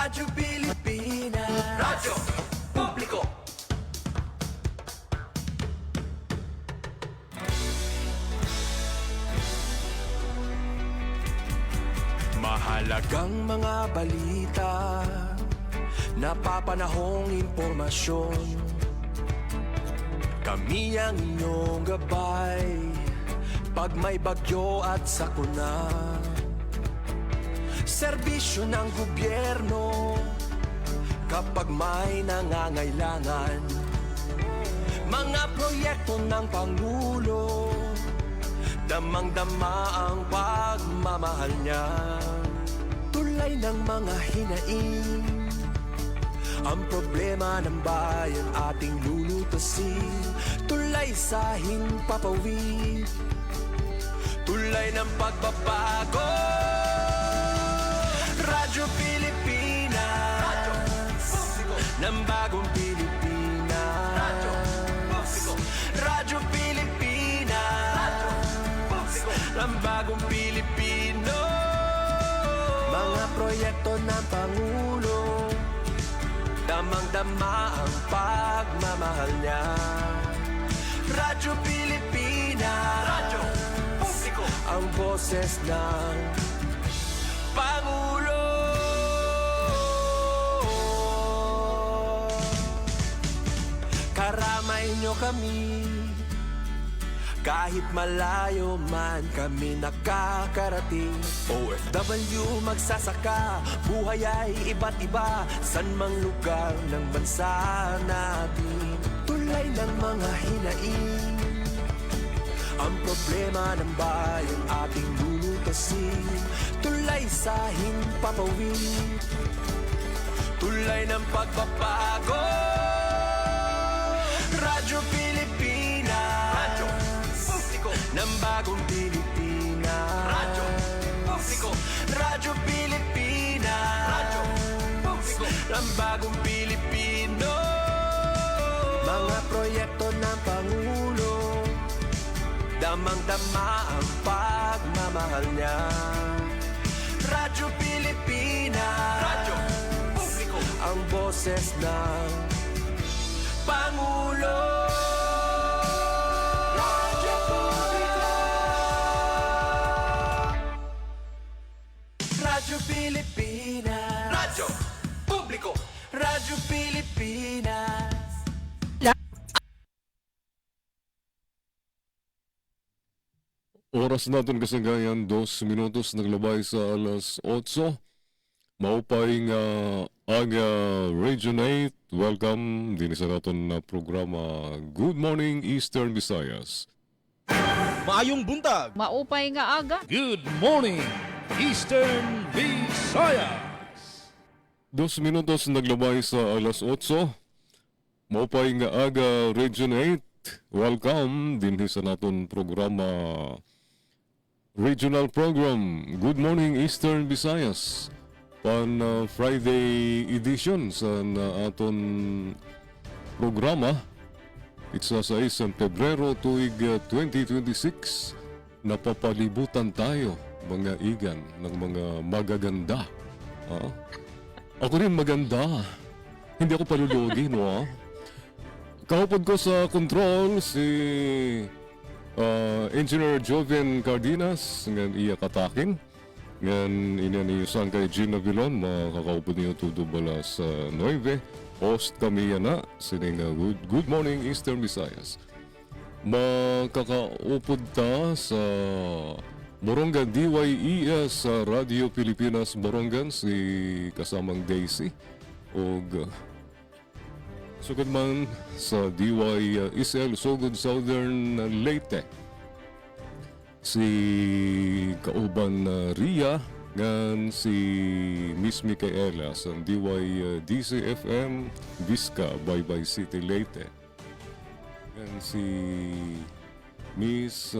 Radyo Pilipinas. Radyo Publiko. Mahalagang mga balita, napapanahong impormasyon. Kami ang inyong gabay pag may bagyo at sakuna. Serbisyo ng gobyerno kapag may nangangailangan. Mga proyekto ng Pangulo, damang-dama ang pagmamahal niya. Tulay ng mga hinaing, ang problema ng bayan ating lulutasin. Tulay sa himpapawid, tulay ng pagbabago. Radyo Pilipinas, Radyo Publiko ng bagong Pilipinas. Radyo Publiko, Radyo Pilipinas, Radyo Publiko ng bagong Pilipino. Mga proyekto ng Pangulo, damang-dama ang pagmamahal niya. Radyo Pilipinas, Radyo Publiko, ang boses ng Pangulo. Karamay nyo kami, kahit malayo man kami nakakarating. OFW magsasaka, buhay ay iba't iba, san mang lugar ng bansa natin. Tulay ng mga hinaing, ang problema ng bayan ating lulutasin. Tulay sa himpapawid, tulay ng pagbabago. Radyo Pilipinas, Radyo Publiko ng bagong Pilipinas. Radyo Publiko, Radyo Pilipinas, Radyo Publiko ng bagong Pilipino. Mga proyekto ng Pangulo, damang-dama ang pagmamahal niya. Radyo Pilipinas, Radyo Publiko, ang boses ng Pangulo. Radyo Publiko, Radyo Pilipinas, Radyo Publiko, Radyo Pilipinas. Oras natin kasagayan, 2 minutos naglabay sa alas 8. Maupay nga aga Region 8. Welcome din sa natin na programa Good Morning Eastern Visayas. Maayong buntag. Maupay nga aga. Good morning, Eastern Visayas. 2 minutos naglabay sa alas 8. Maupay nga aga Region 8. Welcome din sa natin programa Regional Program Good Morning Eastern Visayas. Pan Friday edition sa aton programa. It's sa 6 Pebrero tuig 2026. Napapalibutan tayo mga igan ng mga magaganda. Ako rin maganda. Hindi ako palulugi, no? Kahapon ko sa control si Engineer Joven Cardenas ngan iya katakin ngan inaniyusan kay Gina Vilon makakaupod niyo tudo bala sa 9 host kami yana sining Good Morning Eastern Visayas. Makakaupod ta sa Borongan DYES sa Radio Pilipinas Borongan si kasamang Daisy og sugod man sa DYSL Sugod Southern Leyte si kauban Ria ngan si Miss Micaela sa DYDC-FM Vizca Baybay City Leyte ngan si Miss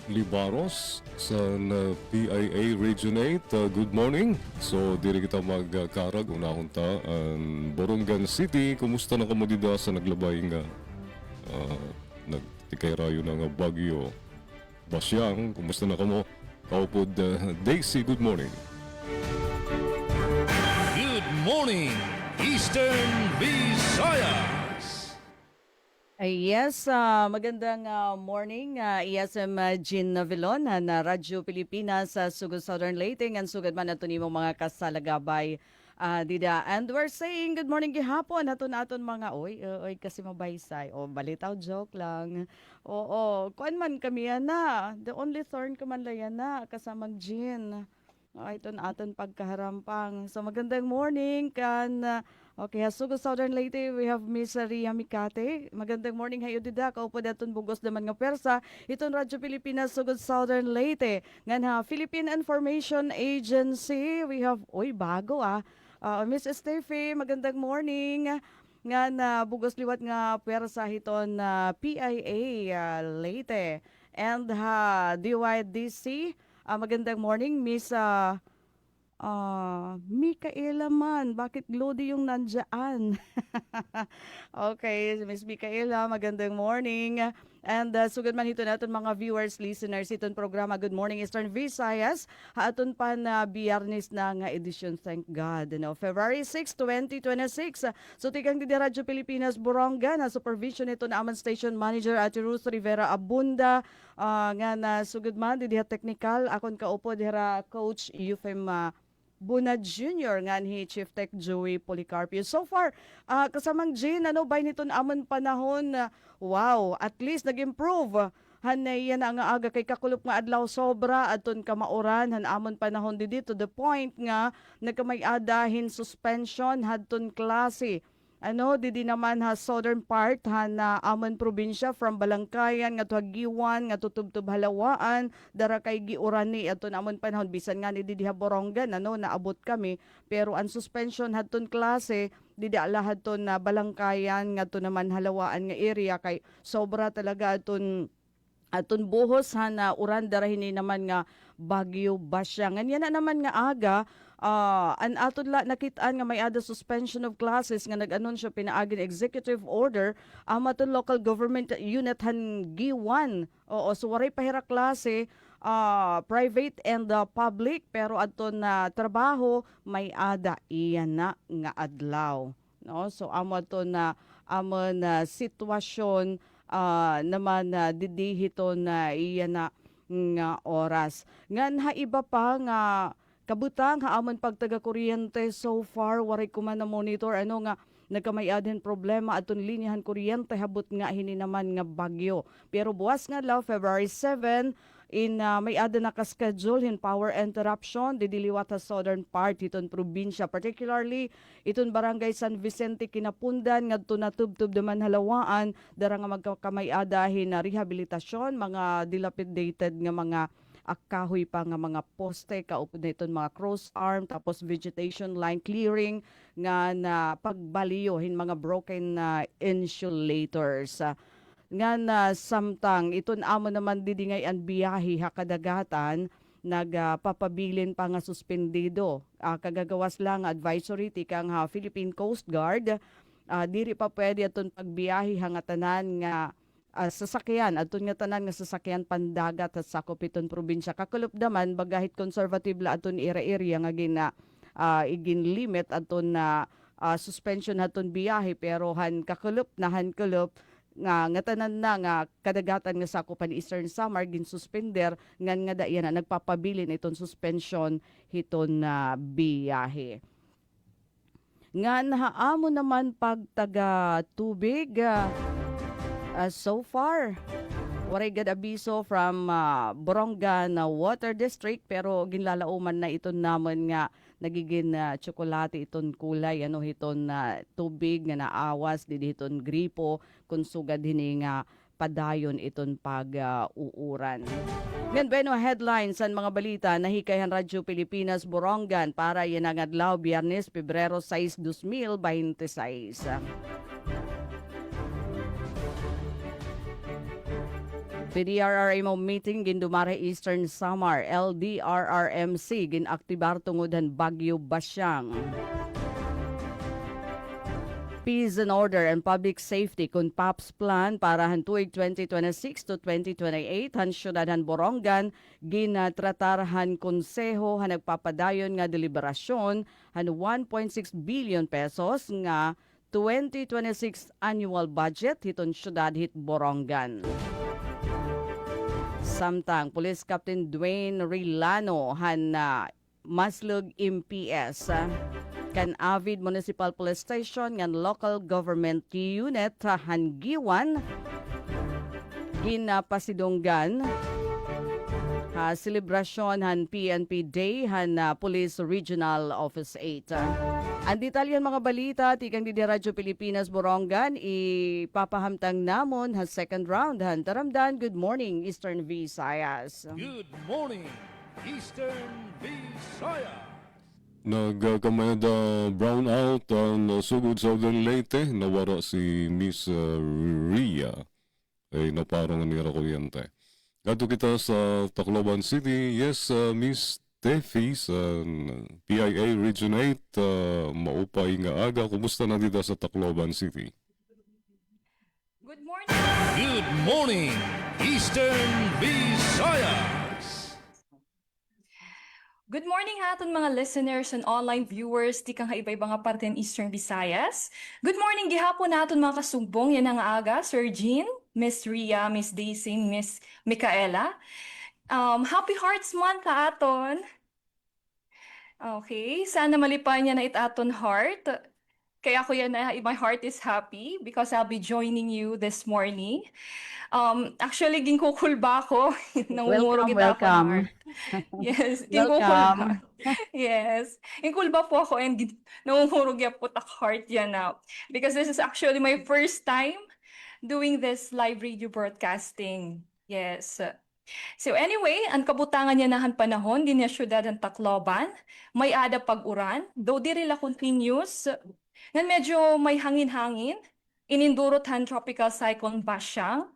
Libaros sa PIA Region 8. Good morning. So, diri kita magkarag. Unahon ta ang Borongan City. Kumusta na kamo dida sa naglabay nga nagtikay rayo ng Bagyo Basyang? Kumusta na kamo? Kaupod Daisy, good morning. morning, Eastern Visayas. Yes, magandang morning. ESM Jean Navilon na Radyo Pilipinas sa Sugod Southern Leyte ang sugad man ato nimo mga kasalagabay. Dida, and we're saying good morning gihapon aton mga oy kasi mabaysay. O balitaw joke lang. Oo, kuan man kami na. The only thorn ko man layan na kasamang Jean. Ito na aton pagkaharampang. So magandang morning kan okay, Sugod Southern Leyte, we have Miss Ria Mikate. Magandang morning hayo dida. Kaupo daton bugos naman nga persa. Iton Radyo Pilipinas Sugod Southern Leyte. Ngan ha Philippine Information Agency. We have bago Miss Steffi, magandang morning. Nga na bugos liwat nga persa hiton PIA Leyte. And DYDC. Magandang morning, Miss Micaela man. Bakit Glody yung nandyan? Okay, Miss Micaela, magandang morning. And sugad man ito natin mga viewers, listeners, itong programa Good Morning Eastern Visayas. Haton pa na biyernes na nga edisyon, thank God. February 6, 2026. So tikang di Radyo Pilipinas Boronga na supervision ito na aman station manager Ate Ruth Rivera Abunda. Nga na sugad man di diha technical. Akon kaupo diha Coach Euphem Buna Jr. nga ni Chief Tech Joey Policarpio. So far, kasamang Jane, ba niton amon panahon, wow, at least nag-improve. Hanay yan ang aga kay kakulop nga adlaw sobra aton kamauran han amon panahon didi to the point nga nagkamay-adahin suspension hadton klase. Didi naman southern part na amon probinsya from Balangkayan nga Hagiwan nga Tubtub Halawaan dara kay Giurani aton amon panahon bisan nga ni didi Borongan naabot kami pero ang suspension hadton klase didi ala hadton na Balangkayan nga to naman Halawaan nga area kay sobra talaga aton buhos na uran dara hini naman nga Bagyo Basya. Ganyan na naman nga aga an aton la nakitaan nga may ada suspension of classes nga nag-anunsyo pinaagin executive order maton local government unit han G1. So waray pahira klase private and public pero aton na trabaho may ada iyan na nga adlaw. So amo to na amon sitwasyon naman didihito na iyan na nga oras. Ngan iba pa nga kabutang amon pagtaga kuryente so far waray ko man na monitor nga nagkamay-adin problema aton linyahan kuryente habot nga hini naman nga bagyo. Pero buwas nga law February 7 may ada nakaschedule in power interruption didiliwat sa southern part iton probinsya, particularly iton barangay San Vicente Kinapundan ngadto na Tubtub naman Halawaan dara nga magkamay-adahin na rehabilitasyon mga dilapidated nga mga kahoy pa nga mga poste kaupo na iton mga cross arm tapos vegetation line clearing nga na pagbaliyohin mga broken insulators. Nga na samtang iton amo naman didingay ang biyahe hakadagatan nagpapabilin pa nga suspendido. Kagagawas lang advisory tikang Philippine Coast Guard. Diri pa pwede aton pagbiyahe hangatanan nga sasakyan aton nga tanan nga sasakyan pandagat at sakop iton probinsya. Kakulob naman bagahit conservative la aton area nga igin limit aton na suspension aton biyahe pero han kakulob nga tanan na nga kadagatan nga sakupan Eastern Samar gin suspender nga dayan na nagpapabilin iton suspension hiton na biyahe. Nga nahaamo naman pagtaga tubig so far waray gad abiso from Borongan Water District pero ginlalauman na iton namon nga nagiging tsokolate iton kulay hiton tubig nga naawas didi hiton gripo kun sugad hini nga padayon iton pag-uuran. Ngayon bueno headlines sa mga balita nahikayan Radyo Pilipinas Borongan para yan ang adlaw Biyernes Pebrero 6, 2026. PDRRA mo meeting gindumare Eastern Samar, LDRRMC ginaktibar tungudan Bagyo Basyang. Peace and Order and Public Safety kun PAPS Plan para han tuig 2026 to 2028 han syudad han Borongan ginatratarhan konseho han nagpapadayon nga deliberasyon han 1.6 billion pesos nga 2026 annual budget hiton syudad hit Borongan. Samtang Police Captain Dwayne Rilano han maslug MPS kan Avid Municipal Police Station ngan Local Government Unit han giwan ginapasidunggan selebrasyon han PNP Day han Police Regional Office 8. Ang detalyan mga balita tikang di Radyo Pilipinas Borongan ipapahamtang namon ha second round han taramdan. Good morning Eastern Visayas. Good morning, Eastern Visayas. Nagkamay da brownout ang sugod sa Leyte, nawara si Miss Ria ay naparang nira kuryente. Gato kita sa Tacloban City, yes, Miss Tefi sa PIA Region 8, maupay nga aga. Kumusta na dito sa Tacloban City? Good morning. Good morning, Eastern Visayas. Good morning ha aton mga listeners and online viewers di kang iba-iba nga parte ng Eastern Visayas. Good morning gihapon naton mga kasugbong yan ang aga, Sir Jean, Miss Ria, Miss Daisy, Miss Micaela. Happy Hearts Month ha aton. Okay, sana malipan niya na aton heart. Kaya ako yan na my heart is happy because I'll be joining you this morning. Actually, ginkukulba ako. Nangungurog kita ako ng heart. Yes, ginkukulba. Yes. Ginkulba po ako and nangungurog ya po tak heart yan now. Because this is actually my first time doing this live radio broadcasting. Yes. So anyway, ang kabutangan niya nahan panahon, din niya syudad ng Tacloban, may ada pag-uran, though di rila continuous, nga medyo may hangin-hangin, inindurot han tropical cyclone Basyang.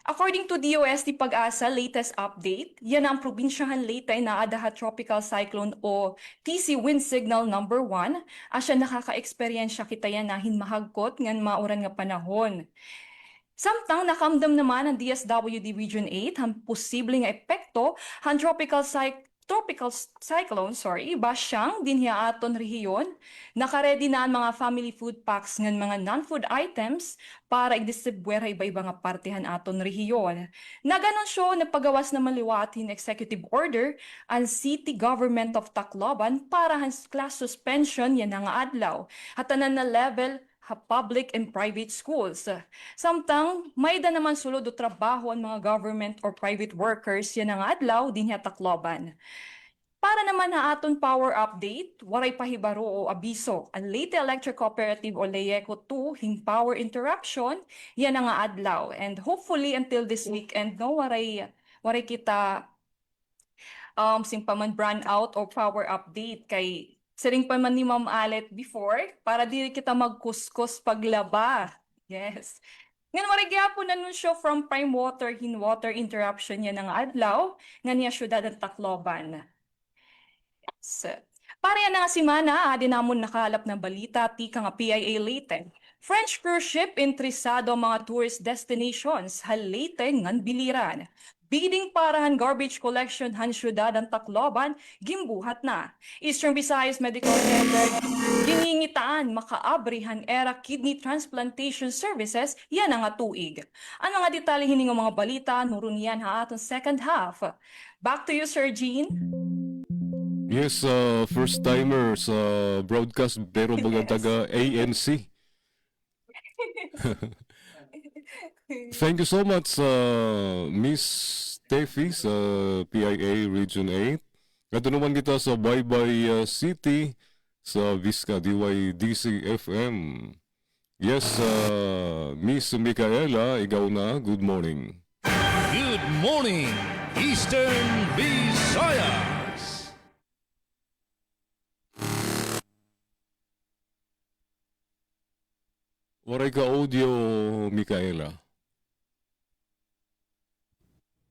According to DOST Pag-asa latest update, yan ang probinsyahan Leyte na adaha tropical cyclone o TC wind signal number 1, asya nakaka-eksperyensya kita yan na hinmahagkot ngan mauran nga panahon. Samtang nakamdam naman ang DSWD Region 8 ang posibleng epekto ang tropical cyclone, Basyang din hiya aton rehiyon. Nakaredy na ang mga family food packs ngan mga non-food items para i-distribuer iba-iba nga partihan aton rehiyon. Nag-anunsyo na pagawas na maliwatin executive order ang City Government of Tacloban para ang class suspension yan nga adlaw. Hatanan na level public and private schools. Samtang may da naman sulod o trabaho ang mga government or private workers yan ang adlaw din niya Tacloban. Para naman na aton power update, waray pahibaro o abiso. Ang Leyte Electric Cooperative o LEECO 2 hing power interruption yan ang adlaw. And hopefully until this weekend no waray kita simpaman brownout o power update kay siring pa man ni Ma'am Alet before, para di kita magkuskus paglaba. Yes. Ngayon, marigyapon anunsyo from prime water, water interruption yan ng adlaw, nga niya syudad ng Tacloban. Yes. Para yan nga simana, adin namon nakalap na balita, tika nga PIA Leyte. French cruise ship interesado mga tourist destinations, hal Leyte ngan biliran. Bidding parahan garbage collection han syudad ang Tacloban, gimbuhat na. Eastern Visayas Medical Center, giningitaan makaabrihan era kidney transplantation services, yan ang tuig. Ano nga detalye hining mga balita, nurun yan ha atong second half. Back to you, Sir Jean. Yes, first timer sa broadcast pero mga taga ANC. Thank you so much, Miss Tefi sa PIA Region 8. Gato naman kita sa Baybay City sa Visca DYDC FM. Yes, Miss Micaela, ikaw na. Good morning. Good morning, Eastern Visayas. Waray ka audio, Micaela.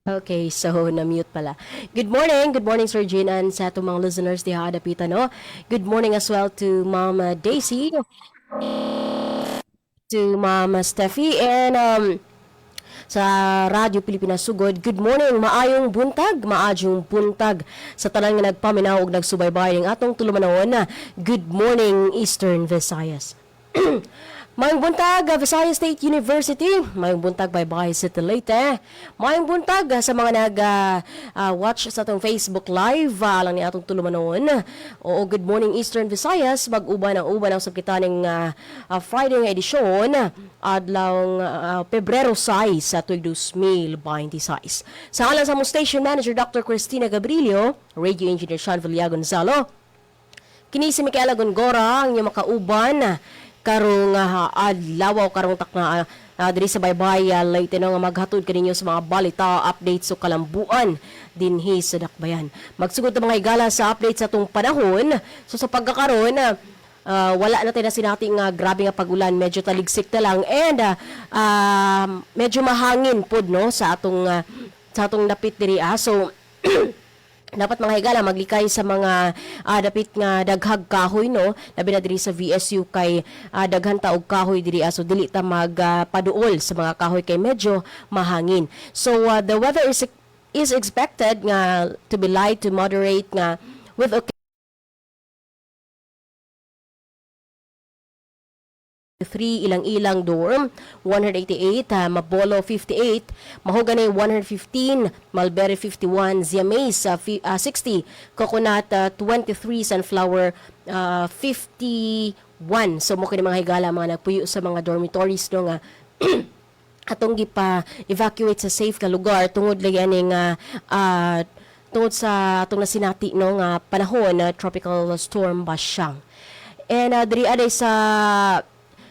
Okay, so na-mute pala. Good morning Sir Jean and sa ating mga listeners di hadapitan no. Good morning as well to Ma'am Daisy. to Mama Steffi and sa Radyo Pilipinas Sugod. Good morning, maayong buntag, maadjong buntag sa tanan nga nagpaminaw ug nagsubaybay ning atong tulumanawon na Good Morning Eastern Visayas. Mayong buntag, Visayas State University. Mayong buntag, bye-bye sa Leyte. Mayong buntag sa mga nag-watch sa atong Facebook Live. Lang ni atong tulumanon. Oo, Good Morning Eastern Visayas. Mag-uban ang sabkitaning Friday nga edisyon. Adlaw Pebrero 6 sa tuig 2026. Sa ngalan sa mong Station Manager Dr. Cristina Gabrilio, Radio Engineer Sean Villa Gonzalo, kini si Micaela Gongora, ang inyong makauban karong adlaw karong takna diri sa baybay Leyte nga maghatod kaninyo sa mga balita, updates so kalambuan dinhi sa dakbayan. Magsugod ta mga higala sa update sa atong panahon. So sa pagkakaroon wala na tayo na sinati nga grabe nga pagulan, medyo taligsik na lang and medyo mahangin pod no sa atong dapit diri so dapat mga higala maglikay sa mga dapit nga daghag kahoy no, labi na diri sa VSU kay daghan ta og kahoy diri so dili ta magpaduol sa mga kahoy kay medyo mahangin. So the weather is expected nga to be light to moderate nga with ilang-ilang dorm, 188, Mabolo 58, Mahogany 115, Mulberry 51, Ziames 60, Coconut 23, Sunflower 51. So mo kini mga higala mga nagpuyo sa mga dormitories no nga atong gipa-evacuate sa safe ka lugar tungod lagi nga tungod sa atong nasinati no nga panahon na tropical storm Basyang. And diri aday sa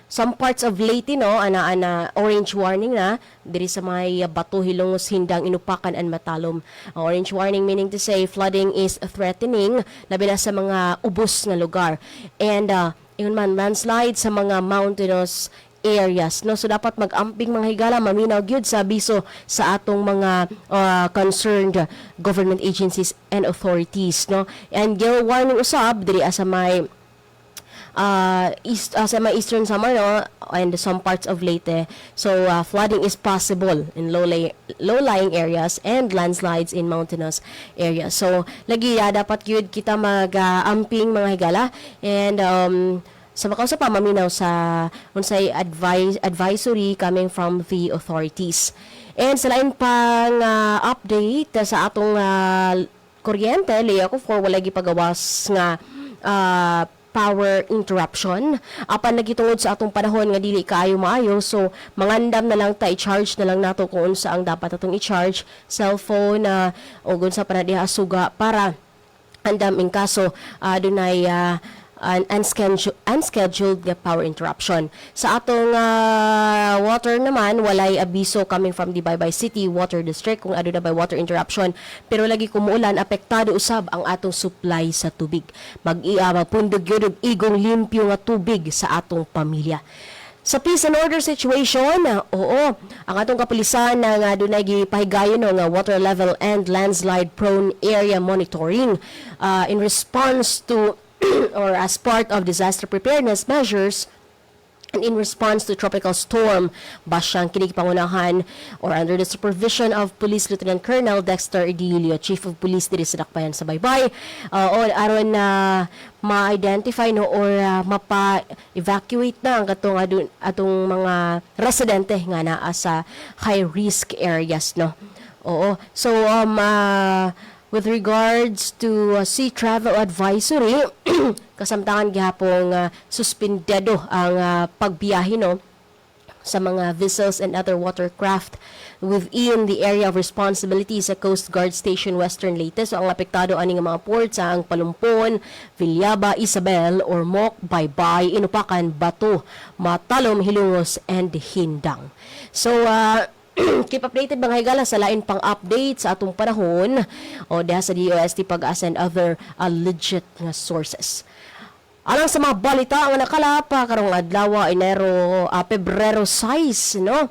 some parts of Leyte no ana orange warning na diri sa may Bato, Hilongos, Hindang, Inupakan and Matalom. Orange warning meaning to say flooding is threatening labi na sa mga ubos nga lugar. And ingon man landslide sa mga mountainous areas no, so dapat mag-amping mga higala maminaw gyud sa abiso sa atong mga concerned government agencies and authorities no. And gale warning usab diri sa may sa mga eastern Samar and some parts of Leyte. So flooding is possible in low-lying areas and landslides in mountainous areas. So lagi dapat gyud kita mag-amping mga higala and sa makausa pa maminaw sa unsay advisory coming from the authorities. And sa lain pang update sa atong kuryente, liya ko for wala gipagawas nga power interruption apan nagitungod sa atong panahon nga dili kaayo maayo, so mangandam na lang ta, i-charge na lang nato kung unsa ang dapat atong i-charge, cellphone o unsa pa na diha suga para andam in kaso dunay unscheduled power interruption. Sa atong water naman, walay abiso coming from the Baybay City Water District kung ano na by water interruption. Pero lagi kumuulan, apektado usab ang atong supply sa tubig. Magpundog yun og igong limpyo nga tubig sa atong pamilya. Sa peace and order situation, ang atong kapulisan nga dunay gipahigayon nga water level and landslide prone area monitoring in response to or as part of disaster preparedness measures and in response to tropical storm Basyang, kini pangunahan or under the supervision of Police Lieutenant Colonel Dexter Idilio, Chief of Police diri sa Dakbayan sa Baybay, aron na ma-identify no or mapa-evacuate na ang atong mga residente nga naa sa high risk areas no. So with regards to sea travel advisory, kasamtangan gihapong suspendedo ang pagbiyahe no sa mga vessels and other watercraft within the area of responsibility sa Coast Guard Station Western Leyte. So ang apektado ani nga mga ports ang Palumpon, Villaba, Isabel, Ormoc, Baybay, Inupakan, Bato, Matalom, Hilongos and Hindang. So keep updated mga higala sa lain pang update sa atong panahon o diha sa DOST Pag-asa and other legit nga sources. Alang sa mga balita nga nakalapa karong adlaw Pebrero 6 no.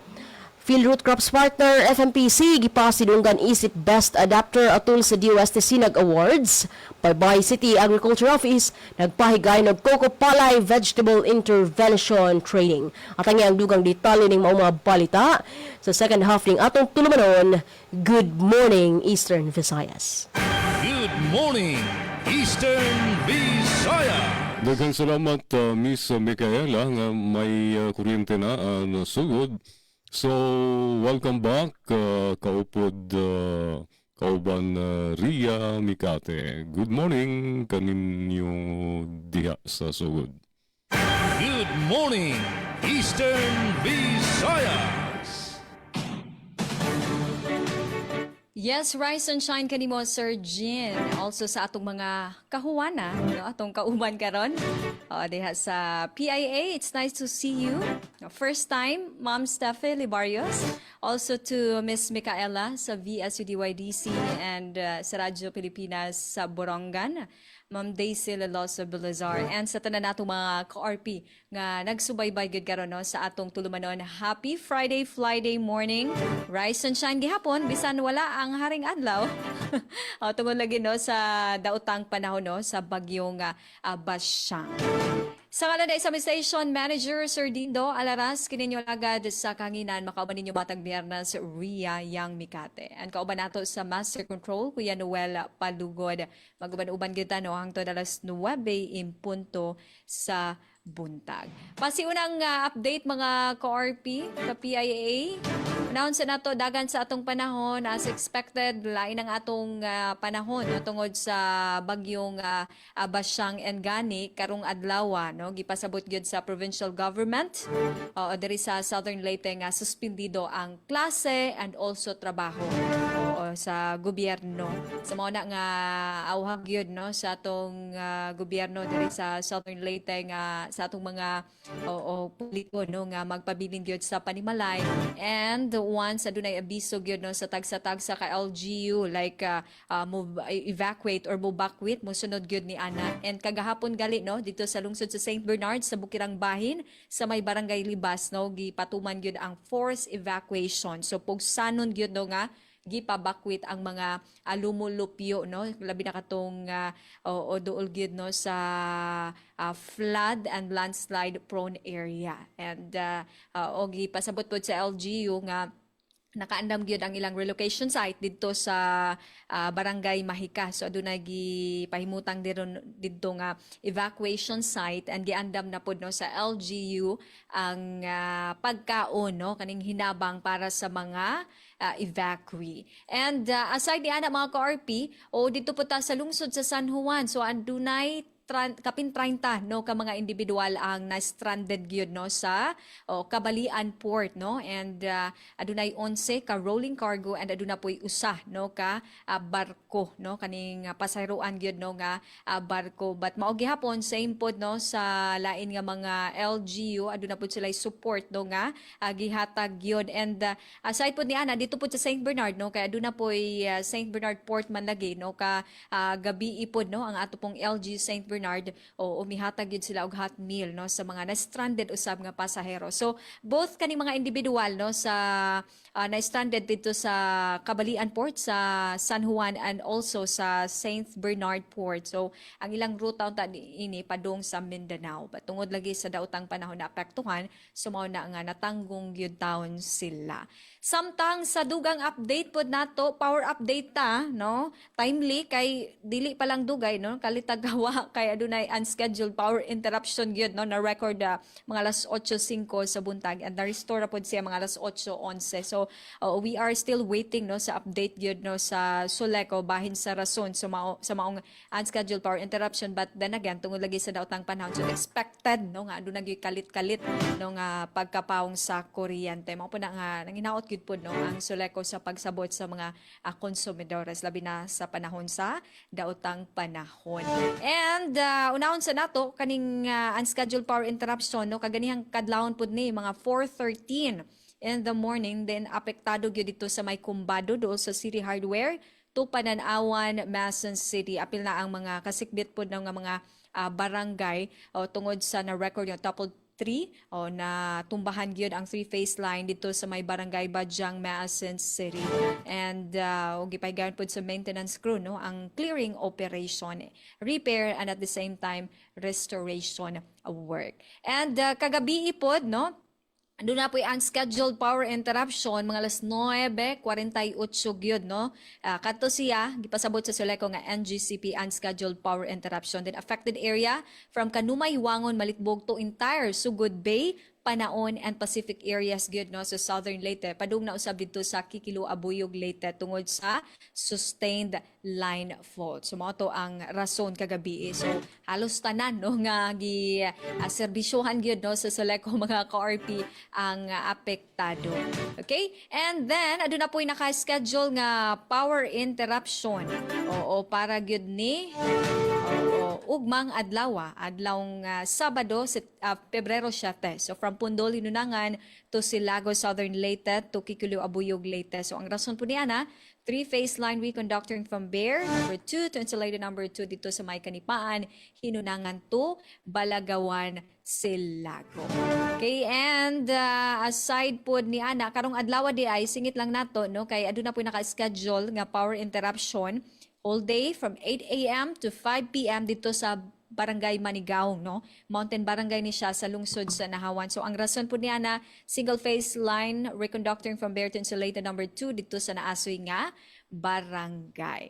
Fieldroot Crops Partner FMPC gipasidunggan isip Best Adapter atul sa DOST Sinag Awards. Baybay City Agriculture Office nagpahigay ng Coco Palay Vegetable Intervention Training. At ang dugang detalye ning mga balita sa second half ning atong tulumanon. Good morning Eastern Visayas. Good morning, Eastern Visayas. Daghang salamat Miss Micaela nga may kuryente na sugod. So, welcome back, kaupod kauban Ria Mikate. Good morning kaninyo diha sa sugod. Good morning, Eastern Visayas. Yes, rise and shine kanimo Sir Jean. Also sa atong mga kahuwana, no? Atong kauban karon. Diha sa PIA, it's nice to see you. First time, Ma'am Steffi Libarios. Also to Miss Micaela sa VSUDYDC and sa Radyo Pilipinas sa Borongan. Ma'am Daisy Leloso Belazar, and sa tanan natong mga ka-RP nga nagsubaybay gud karon no sa atong tulumanon. Happy Friday morning. Rise and shine gihapon bisan wala ang haring adlaw. Tungod lagi no sa daotang panahon no sa bagyong Basyang. Sa ngalan na isang station manager, Sir Dindo Alaras, kininyo agad sa kanginan, makauban ninyo batang biyernes, Ria Yang Mikate. And kauban nato sa Master Control, Kuya Noel Palugod. Maguban-uban kita no, hangtod alas 9:00 sa buntag. Pasiunang update mga ka-RP, ka-PIA. Announce na to dagan sa atong panahon as expected lain ang atong panahon no, tungod sa bagyong Basyang and Gani karong adlaw no gipasabot gyud sa provincial government diri sa Southern Leyte nga suspendido ang klase and also trabaho sa gobyerno. Sa mao na nga awhag gyud no sa atong gobyerno diri sa Southern Leyte nga sa atong mga politiko no nga magpabilin gyud sa panimalay, and once adunay abiso gyud no sa tagsa-tagsa ka LGU like evacuate or mobakwit mosunod gyud ni ana. And kagahapon gali no dito sa lungsod sa St. Bernard sa Bukirang Bahin sa may barangay Libas no gipatuman gyud ang forced evacuation. So pugsanon gyud no nga gipabakwit ang mga lumulupyo no labi na katong duol gyud no sa flood and landslide prone area. And gipasabot pod sa LGU nga nakaandam gyud ang ilang relocation site didto sa barangay Mahika. So adunay gipahimutang didto nga evacuation site, and giandam na pod no sa LGU ang pagkaon no kaning hinabang para sa mga evacuee. And aside ni ana mga ka-RP, dito po ta sa lungsod sa San Juan. So andunay kapin 30 no ka mga individual ang na-stranded gyud no sa Kabalian Port no, and adunay 11 ka rolling cargo and aduna poy usa no ka barko no kaning pasahiroan gyud no nga barko. But mao gihapon same pod no sa lain nga mga LGU aduna pod sila support no nga gihatag gyud. And aside pod ni ana dito pod sa St. Bernard no kay aduna poy St. Bernard Port man lagi no ka gabi ipod no ang ato pong LGU St. Bernard umihatag yun sila og hot meal no sa mga na-stranded usab nga pasahero. So both kani mga individual no sa na-stranded dito sa Kabalian Port sa San Juan and also sa St. Bernard Port. So ang ilang ruta unta ini padung sa Mindanao. But tungod lagi sa daotang panahon na apektuhan, sumaw na nga natanggong gyud taon sila. Samtang sa dugang update pod nato, power update ta no, timely kay dili pa lang dugay no, kalitagawa kay adunay unscheduled power interruption gyud no na record mga alas 8:05 sa buntag, and na-restore pod siya mga alas 8:11. So we are still waiting no sa update gyud no sa Soleco bahin sa rason sa maong unscheduled power interruption. But then again tungod lagi sa daotang panahon, so expected no nga aduna gyud kalit-kalit no nga pagkapawong sa kuryente. Mao po na nga nanginaot gyud pod no ang Soleco sa pagsabot sa mga konsumidores labi na sa panahon sa daotang panahon. And unahon sa nato kaning unscheduled power interruption no kaganihang kadlawon pod ni mga 4:13 in the morning, then apektado gyud dito sa may Kumbado dool sa City Hardware, Tupananawan, Mason City. Apil na ang mga kasikbit pod ng mga barangay tungod sa na-record yung 3 o na tumbahan gyud ang three-phase line dito sa may barangay Badyang, Maasin City. And gipaygayon pud sa maintenance crew no ang clearing operation, repair and at the same time restoration work. And kagabi pod no doon na po ang scheduled power interruption mga alas 9:48 gyud no. Kadto siya gipasabot sa Soleco nga NGCP unscheduled power interruption. Then affected area from Kanumay, Wangon, Malitbog to entire Sugod Bay, Panaon and Pacific areas gyud no sa Southern Leyte. Padung na usab dito sa Kikilo, Abuyog, Leyte tungod sa sustained line fault. So mao to ang rason kagabi. So halos tanan no nga gi serbisyohan gyud no sa Soleco mga ka-RP ang apektado. Okay? And then aduna po'y naka-schedule nga power interruption. Oo para gyud ni ugmang adlaw Sabado Pebrero 7. So from Pundol, Hinunangan to Silago, Southern Leyte to Kikilo, Abuyog, Leyte. So ang rason po niya na three-phase line reconducting from Bear number 2 to insulated number 2 dito sa may Kanipaan, Hinunangan to Balagawan, Silago. Okay, and aside po ni Ana, karong adlaw di ay singit lang nato no kay aduna po naka-schedule nga power interruption all day from 8 a.m. to 5 p.m. dito sa Barangay Manigaong, no? Mountain Barangay ni siya sa lungsod sa Nahawan. So ang rason po niya na single phase line reconducting from Bear to insulated number 2 dito sa Naasoy nga barangay.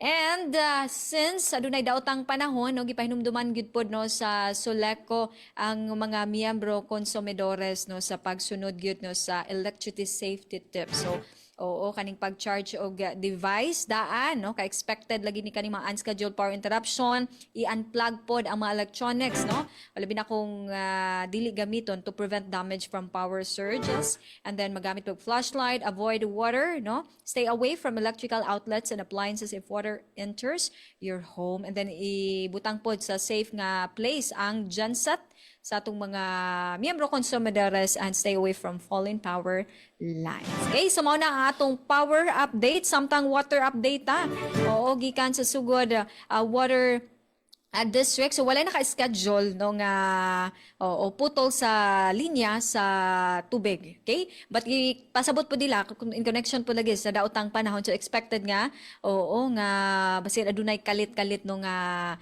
And since adunay daotang panahon no gipahinumduman gyud pod no sa Soleco ang mga miyembro konsumidores no sa pagsunod gyud no sa electricity safety tips. So kaning pag-charge og device daan no ka expected lagi ni kaning mga unscheduled power interruption i-unplug pod ang mga electronics no labi na kung dili gamiton to prevent damage from power surges, and then magamit og flashlight, avoid water no, stay away from electrical outlets and appliances if water enters your home, and then ibutang pod sa safe nga place ang genset sa atong mga miyembro konsumidores and stay away from falling power lines. Okay, so mao na ang atong power update, samtang water update ta. Gikan sa sugod water district. So wala naka-schedule no nga putol sa linya sa tubig. Okay? But pasabot po nila in connection po lagi sa daotang panahon. So expected nga nga basin adunay kalit-kalit no nga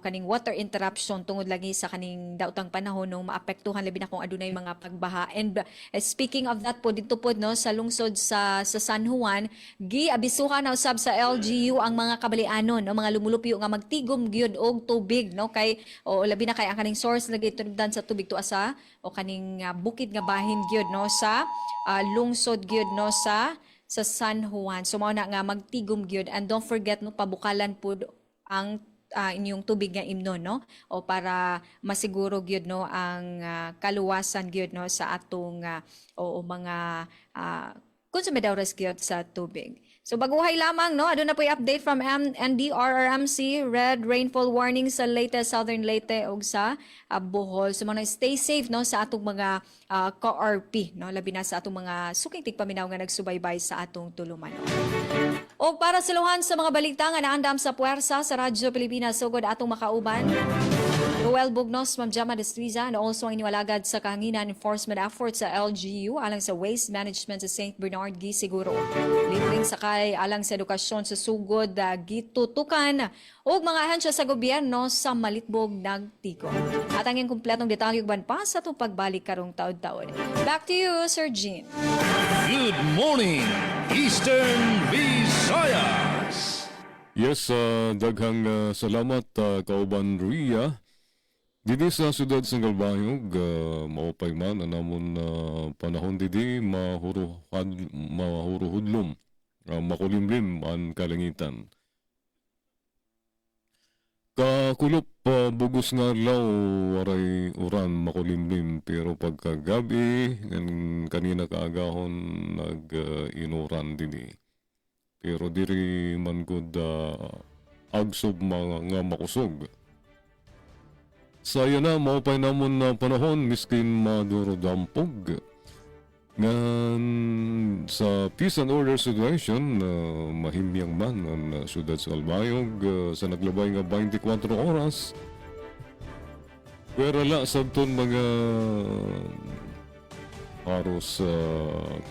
kaning water interruption tungod lagi sa kaning daotang panahon no maapektuhan labi na kung adunay mga pagbaha. And speaking of that po dito po no sa lungsod sa San Juan, giabisuhan na usab sa LGU ang mga kabalianon no mga lumulupyo nga magtigom gyud og tubig no kay labi na kay ang kaning source lagi tundan sa tubig to asa kaning bukid nga bahin gyud no sa lungsod gyud no sa San Juan. So mao na nga magtigom gyud, and don't forget no pabukalan pud ang inyong tubig nga imnon no para masiguro gyud no ang kaluwasan gyud no sa atong mga konsumidores gyud sa tubig. So baguhay lamang no, aduna po update from NDRRMC, red rainfall warning sa Leyte, Southern Leyte ug sa Bohol. So man stay safe no sa atong mga ka-RP no, labi na sa atong mga suking tigpaminaw nga nagsubaybay sa atong tuluman. O para sa luhan sa mga balita nga naandam sa puwersa sa Radyo Pilipinas sugod atong makauban. Roel Bugnos, Ma'am Jama Destriza, and also ang iniwalagad sa kahanginan enforcement efforts sa LGU alang sa waste management sa St. Bernard Gisiguro. Libreng sakay alang sa edukasyon sa sugod gitutukan o mga ahensya sa gobyerno sa Malitbog nagtigo. At ang kumpletong detalye uban pa sa itong pagbalik karong taon-taon. Back to you, Sir Jean. Good morning, Eastern Visayas. Yes, daghang salamat kauban Ria. Didi sa siyudad sa Galbayog, maupay man anamon panahon didi mahuruhudlom, makulimlim ang kalangitan. Kakulop bugos nga law waray uran makulimlim, pero pagkagabi kanina kaagahon nag-inuran didi. Pero diri man gud agsob nga makusog. Saya na maupay namon na panahon miskin maduro dampog. Ngan sa peace and order situation, mahimyang man ang siyudad sa Galbayog sa naglabay nga 24 oras. Pero la sabton mga haros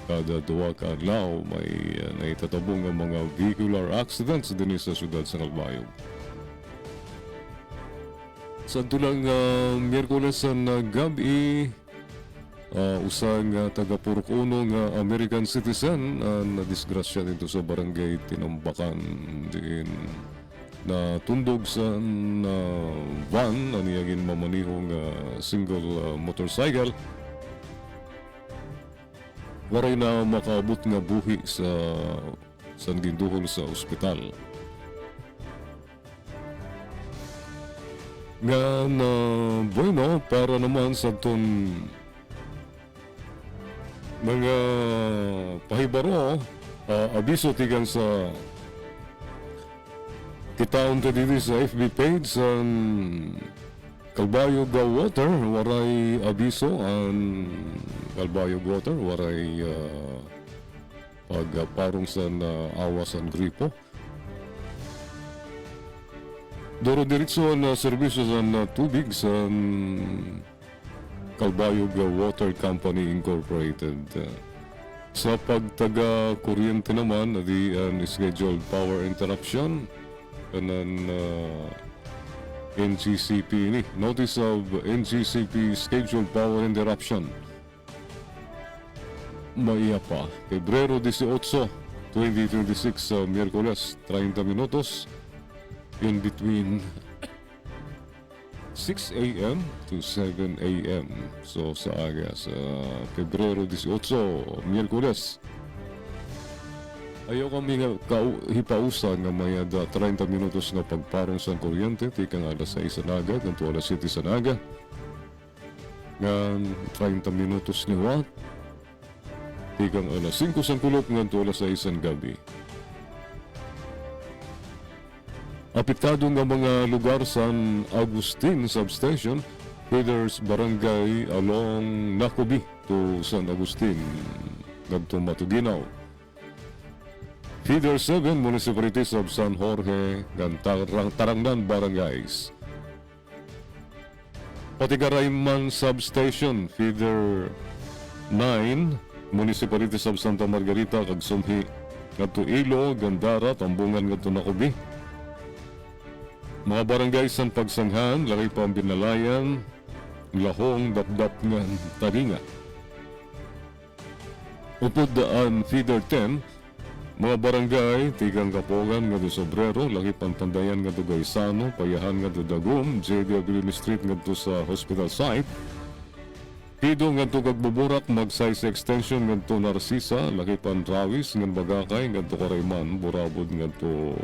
kada duwa ka adlaw may naitatabong ang mga vehicular accidents din sa syudad sa Calbayog. Sa tulang Miyerkules na gabi, usang taga-Purok Uno nga American citizen na disgrasya dito sa barangay Tinambakan din na tundog sa van aniyagin mamanihong single motorcycle. Waray na makaabot nga buhi sa ginduhol sa ospital. Nga na bueno para naman sa ton mga pahibaro, abiso tigang sa kitaon ka dito sa FB page sa Calbayog Water, waray abiso ang Calbayog Water, waray pagparong sa awasan gripo. Doro diretso na serbisyo sa tubig sa Calbayog Water Company Incorporated. Sa pagtaga kuryente naman, di scheduled power interruption kanan NGCP ni. Notice of NGCP scheduled power interruption. Maiya pa. Pebrero 18, 2026 sa Miyerkules, 30 minutos in between 6 a.m. to 7 a.m. So sa aga sa Pebrero 18, Miyerkules. Ayaw kami nga hipausa nga may 30 minutos nga pagparong sa kuryente, tikang alas 6 sa naga, ganito alas 7 sa naga. Nga 30 minutos ni Watt, tikang alas 5 sa kulop, ganito alas 6 sa gabi. Apektado nga mga lugar sa Agustin Substation, Feeders Barangay along Nacobi to San Agustin, ganito Matuginaw. Feeder 7, Municipalities of San Jorge, Tarangnan Barangays. Patigarayman Substation, Feeder 9, Municipalities of Santa Margarita, Kagsumhi, Ganto Ilo, Gandara, Tambungan, Ganto Nacobi. Mga barangay san Pagsanghan, Laki Pambinalayan, Lahong, Dapdap ng Taringa. Upod daan, Feeder 10, mga barangay, Tigang Kapogan, nga do Sobrero, Laki Pantandayan nga do Gaisano, Payahan nga do Dagum, J.D. Abilini Street nga do sa hospital site, Pido nga do Kagbuburak, Mag-size extension nga do Narcisa, Laki Panrawis, nga Bagakay, nga do Karayman, Burabod nga do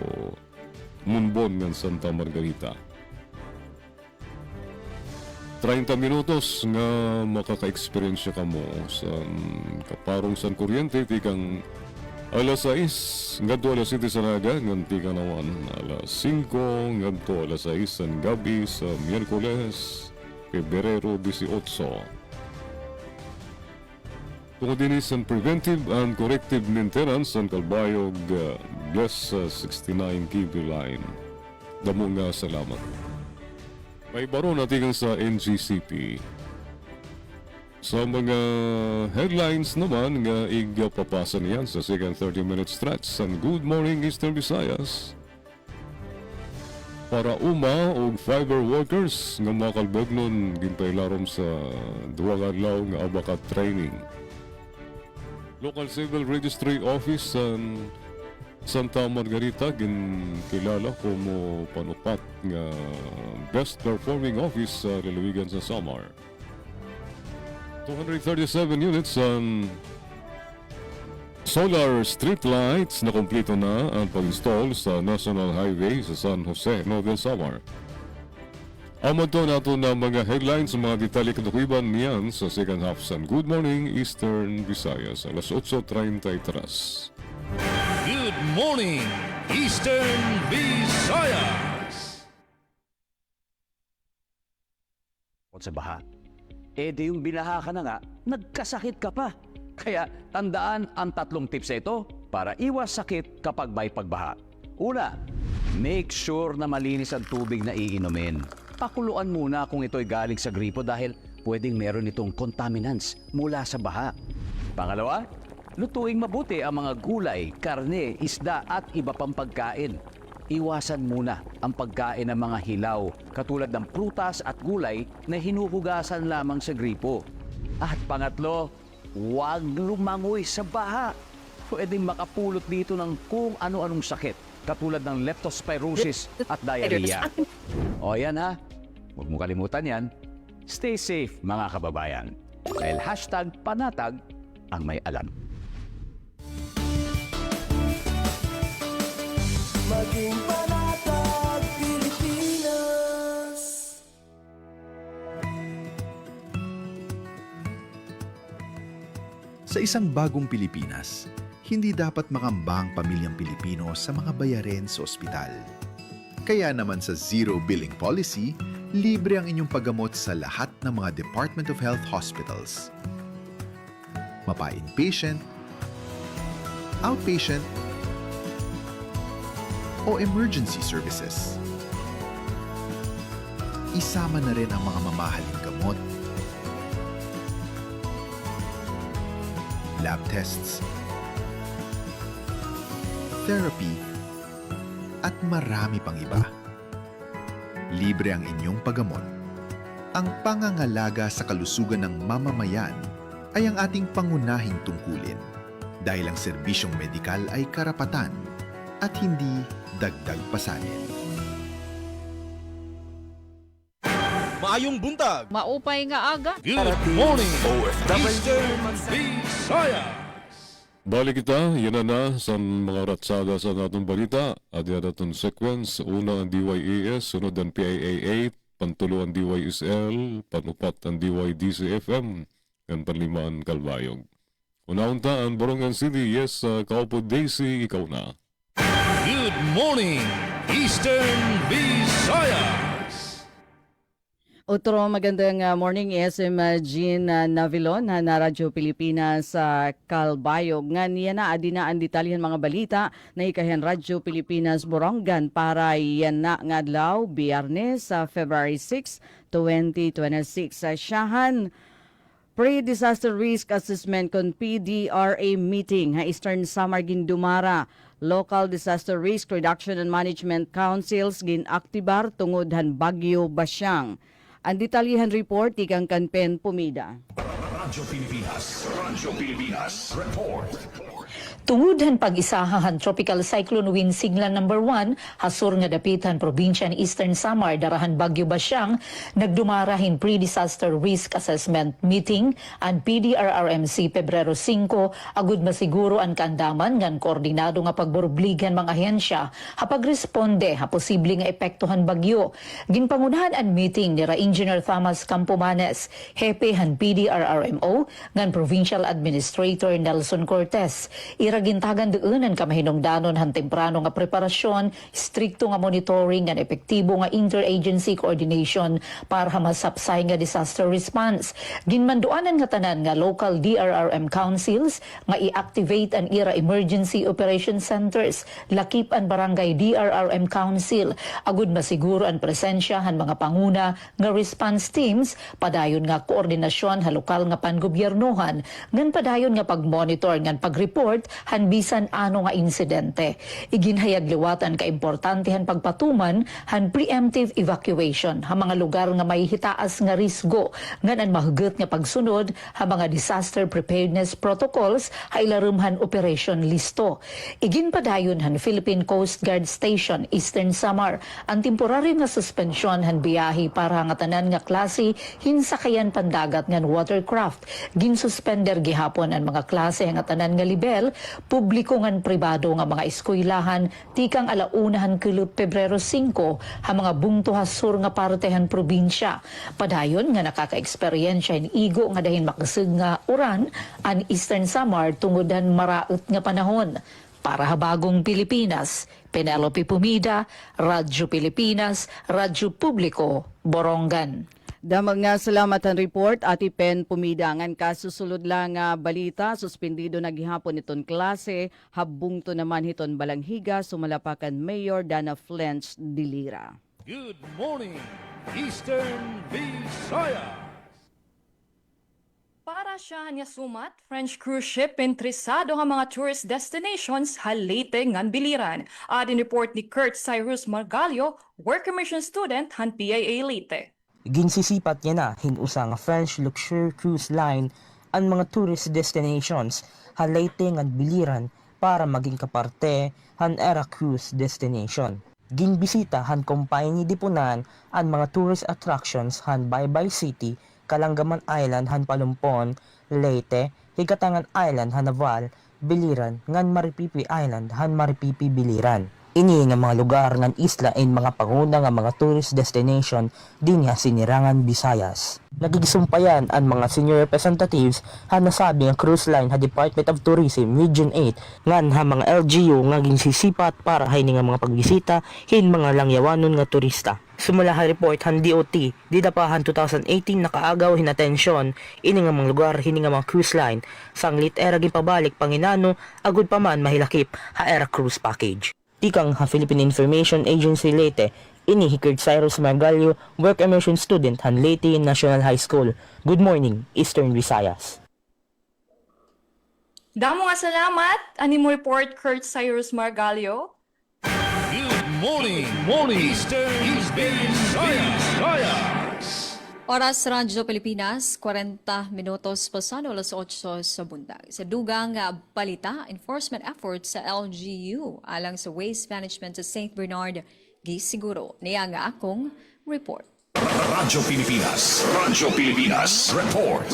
Munbon nga Santa Margarita. 30 minutos nga makaka-experience ka mo sa kaparong san kuryente, tikang alas 6, ngadto alas 7 sa naga, nganti ka naman alas 5, ngadto alas 6 sa gabi sa Miyerkules, Pebrero 18. Tungkol din sa preventive and corrective maintenance sa Calbayog Bless 69 kV line. Damo nga salamat. May baro natin sa NGCP. Sa mga headlines naman nga igapapasa niyan sa second 30-minute stretch sa Good Morning Eastern Visayas. Para o fiber workers nga makalbognon ginpailarom sa duwang adlaw nga abakat training. Local Civil Registry Office sa Santa Margarita ginkilala como panupat nga best performing office sa lalawigan sa Samar. 237 units on solar street lights na kompleto na ang pag-install sa National Highway sa San Jose, Northern Samar. Amad to nato na mga headlines sa mga detalye kadukiban niyan sa second half sa Good Morning Eastern Visayas alas 8:33. Good morning, Eastern Visayas. Sa baha. Di yung binaha ka na nga, nagkasakit ka pa. Kaya tandaan ang 3 tips na ito para iwas sakit kapag may pagbaha. Una, make sure na malinis ang tubig na iinumin. pakuluan muna kung ito'y galing sa gripo dahil pwedeng meron itong contaminants mula sa baha. Pangalawa, lutuing mabuti ang mga gulay, karne, isda at iba pang pagkain. Iwasan muna ang pagkain ng mga hilaw katulad ng prutas at gulay na hinuhugasan lamang sa gripo. At pangatlo, huwag lumangoy sa baha. Pwedeng makapulot dito ng kung ano-anong sakit katulad ng leptospirosis at diarrhea. O yan ha, huwag mo kalimutan yan. Stay safe mga kababayan. Dahil #panatag ang may alam. Maging panatag Pilipinas. Sa isang bagong Pilipinas, hindi dapat makamba ang pamilyang Pilipino sa mga bayarin sa ospital. Kaya naman sa Zero Billing Policy, libre ang inyong paggamot sa lahat ng mga Department of Health hospitals. Mapa-inpatient, outpatient, o emergency services. Isama na rin ang mga mamahaling gamot, lab tests, therapy, at marami pang iba. Libre ang inyong paggamot. Ang pangangalaga sa kalusugan ng mamamayan ay ang ating pangunahing tungkulin dahil ang serbisyong medikal ay karapatan at hindi dagdag pasanin. Maayong buntag. Maupay nga aga. Good morning, Eastern Visayas. Balik kita, yan na sa mga ratsada sa natong balita. At yan natong sequence. Una ang DYAS, sunod ang PIA 8, pantulo ang DYSL, panupat ang DYDC-FM, ang panlima ang Kalbayog. Una-unta ang Borongan City, yes, Kaupo Daisy, ikaw na. Good morning, Eastern Visayas. Otro magandang morning SM Jean Navilon na Radyo Pilipinas sa Kalbayog. Nga niya na adinaan detalyan mga balita na ikahen Radyo Pilipinas Borongan para yan na nga adlaw Biyernes sa February 6, 2026 sa Shahan. Pre-disaster risk assessment kon PDRA meeting ha Eastern Samar Gindumara. Local Disaster Risk Reduction and Management Councils ginaktibar tungod han Bagyo Basyang. Ang detalyihan report ikang Kanpen Pumida. Radyo Pilipinas report. Tungod pag-isahahan Tropical Cyclone Wind Sigla No. 1, hasur nga dapitan probinsya ni Eastern Samar darahan Bagyo Basyang, nagdumarahin pre-disaster risk assessment meeting ang PDRRMC Pebrero 5 agud masiguro ang kaandaman ngan koordinado nga pagborbligan mga ahensya hapagresponde ha posible nga epektohan bagyo. Ginpangunahan ang meeting ni Engineer Thomas Campomanes, hepe han PDRRMO ngan Provincial Administrator Nelson Cortez. Iragintagan doon ang kamahinungdanon han temprano nga preparasyon, strikto nga monitoring nga epektibo nga interagency coordination para masapsay nga disaster response. Ginmanduanan nga tanan nga local DRRM councils nga i-activate ang ira emergency operation centers, lakip ang barangay DRRM council, agud masiguro ang presensya han mga panguna nga response teams, padayon nga koordinasyon ha lokal nga pangobyernohan, ngan padayon nga pagmonitor ngan pagreport han bisan ano nga insidente. Iginhayag liwatan ka importantehan pagpatuman han preemptive evacuation ha mga lugar nga may hitaas nga risgo ngan ang mahugot nga pagsunod ha mga disaster preparedness protocols ha ilarumhan operation listo. Iginpadayon han Philippine Coast Guard Station Eastern Samar ang temporary nga suspensyon han biyahe para nga tanan nga klase hinsakayan pandagat ngan watercraft. Ginsuspender gihapon ang mga klase nga tanan nga libel, publiko ngan pribado nga mga eskwelahan tikang alaunahan kilo Pebrero 5 ha mga bungto hasur nga partehan probinsya. Padayon nga nakaka-eksperyensya in igo nga dahin makasig nga uran an Eastern Samar tungodan maraot nga panahon. Para habagong Pilipinas, Penelope Pumida, Radyo Pilipinas, Radyo Publiko, Borongan. Damag nga salamat ang report Ati Pen Pumidangan kasusulod lang nga balita suspendido na gihapon iton klase habung to naman hiton balanghiga sumalapakan Mayor Dana Flench Dilira. Good morning, Eastern Visayas. Para siya niya sumat, French cruise ship interesado nga mga tourist destinations halite ngan biliran. Adin report ni Kurt Cyrus Margalio, work commission student han PIA Leyte. Ginsisipat niya na hinusa nga French luxury cruise line ang mga tourist destinations halite ngan biliran para maging kaparte han era cruise destination. Ginbisita han kumpanya dipunan ang mga tourist attractions han Baybay City, Kalanggaman Island han Palumpon, Leyte, Higatangan Island han Naval, Biliran ngan Maripipi Island han Maripipi Biliran. Ini nga mga lugar ngan isla in mga panguna nga mga tourist destination din nga sinirangan Visayas. Nagigisumpayan ang mga senior representatives han nasabi ang cruise line ha Department of Tourism Region 8 ngan ha mga LGU nga ginsisipat para hay nga mga pagbisita hin mga langyawanon nga turista. Sumula ha report han DOT, didapahan 2018 nakaagaw hinatensyon ini nga mga lugar hini nga mga cruise line sanglit era gipabalik panginano agud pa man mahilakip ha era cruise package. Tikang ha Philippine Information Agency Leyte, ini Kurt Cyrus Margalio, work immersion student han Leyte National High School. Good morning, Eastern Visayas. Damo nga salamat, ani mo report Kurt Cyrus Margalio. Good morning, Eastern Visayas. Oras Radyo Pilipinas, 40 minutos pasado alas 8 sa buntag. Sa dugang balita, enforcement efforts sa LGU alang sa waste management sa St. Bernard, gisiguro. Niya nga akong report. Radyo Pilipinas, report.